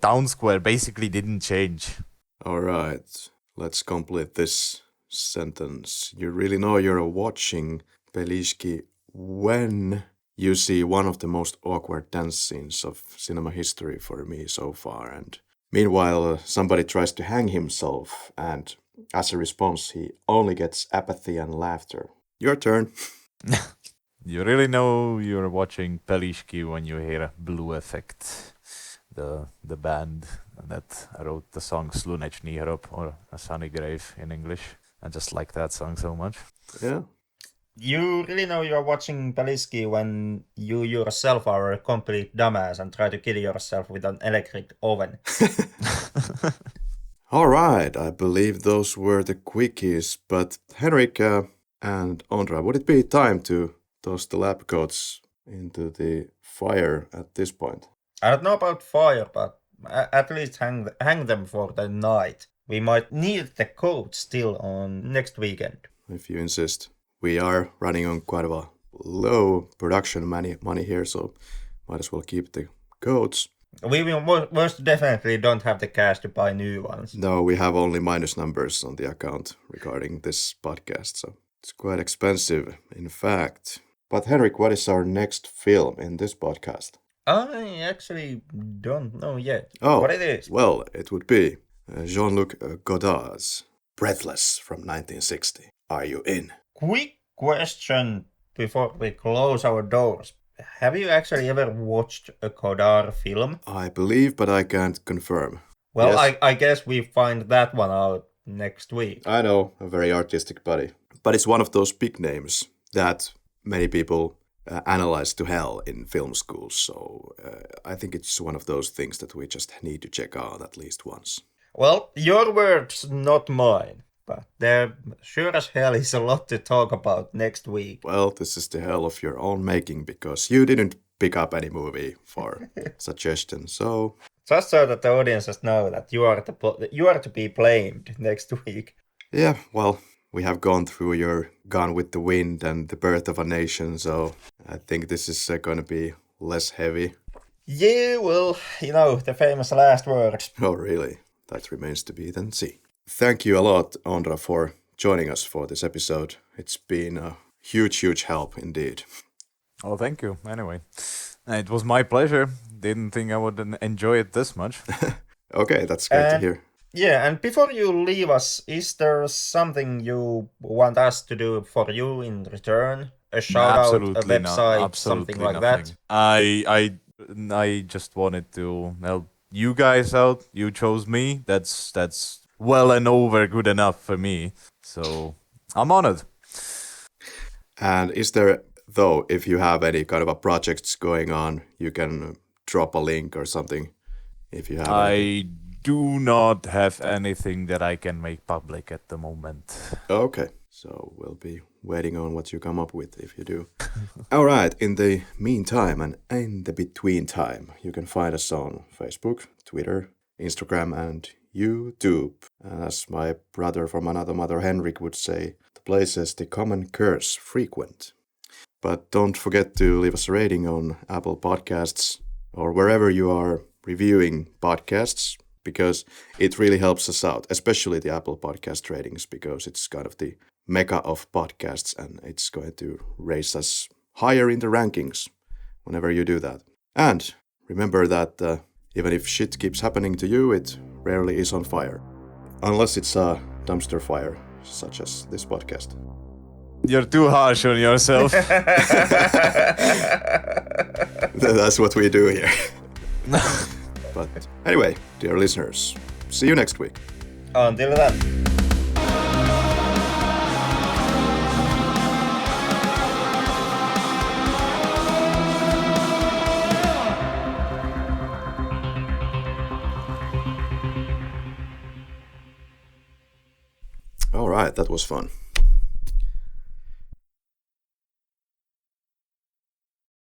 town square basically didn't change. All right, let's complete this sentence. You really know you're watching Pelíšky when you see one of the most awkward dance scenes of cinema history for me so far, and meanwhile somebody tries to hang himself, and as a response he only gets apathy and laughter. Your turn. You really know you're watching Pelíšky when you hear Blue Effect, the band that wrote the song Slunečný hrob, or A Sunny Grave in English. I just like that song so much. Yeah. You really know you're watching Pelíšky when you yourself are a complete dumbass and try to kill yourself with an electric oven. All right, I believe those were the quickies, but Henrik and Ondra, would it be time to toss the lab coats into the fire at this point? I don't know about fire, but at least hang them for the night. We might need the coat still on next weekend. If you insist. We are running on quite a low production money here, so might as well keep the coats. We will most definitely don't have the cash to buy new ones. No, we have only minus numbers on the account regarding this podcast, so it's quite expensive, in fact. But Henrik, what is our next film in this podcast? I actually don't know yet. Oh, what it is? Well, it would be Jean-Luc Godard's Breathless from 1960. Are you in? Quick question before we close our doors. have you actually ever watched a Kodar film? I believe, but I can't confirm. Well, Yes. I guess we find that one out next week. I know, a very artistic buddy. But it's one of those big names that many people analyze to hell in film schools. So I think it's one of those things that we just need to check out at least once. Well, your words, not mine. But there sure as hell is a lot to talk about next week. Well, this is the hell of your own making because you didn't pick up any movie for suggestion. So Just so that the audiences know that you are to be blamed next week. yeah, well, we have gone through your Gone with the Wind and The Birth of a Nation, so I think this is going to be less heavy. Yeah, well, you know, the famous last words. Oh, really? That remains to be then seen. Thank you a lot, Ondra, for joining us for this episode. It's been a huge, huge help indeed. Oh, thank you. Anyway, it was my pleasure. Didn't think I would enjoy it this much. Okay, that's great to hear. Yeah, and before you leave us, is there something you want us to do for you in return? A shout out, a Absolutely not. website, Absolutely something like nothing. that? I just wanted to help you guys out. You chose me. That's well and over good enough for me. So I'm honored. And is there, though, if you have any kind of a projects going on, you can drop a link or something if you have anything. I do not have anything that I can make public at the moment. Okay, so we'll be waiting on what you come up with if you do. All right, in the meantime and in the between time, you can find us on Facebook, Twitter, Instagram, and YouTube. As my brother from another mother, Henrik, would say, the places the common curse frequent. But don't forget to leave us a rating on Apple Podcasts or wherever you are reviewing podcasts, because it really helps us out, especially the Apple Podcast ratings, because it's kind of the mecca of podcasts and it's going to raise us higher in the rankings whenever you do that. And remember that even if shit keeps happening to you, it rarely is on fire. Unless it's a dumpster fire, such as this podcast. You're too harsh on yourself. That's what we do here. But anyway, dear listeners, see you next week. Until then. All right, that was fun.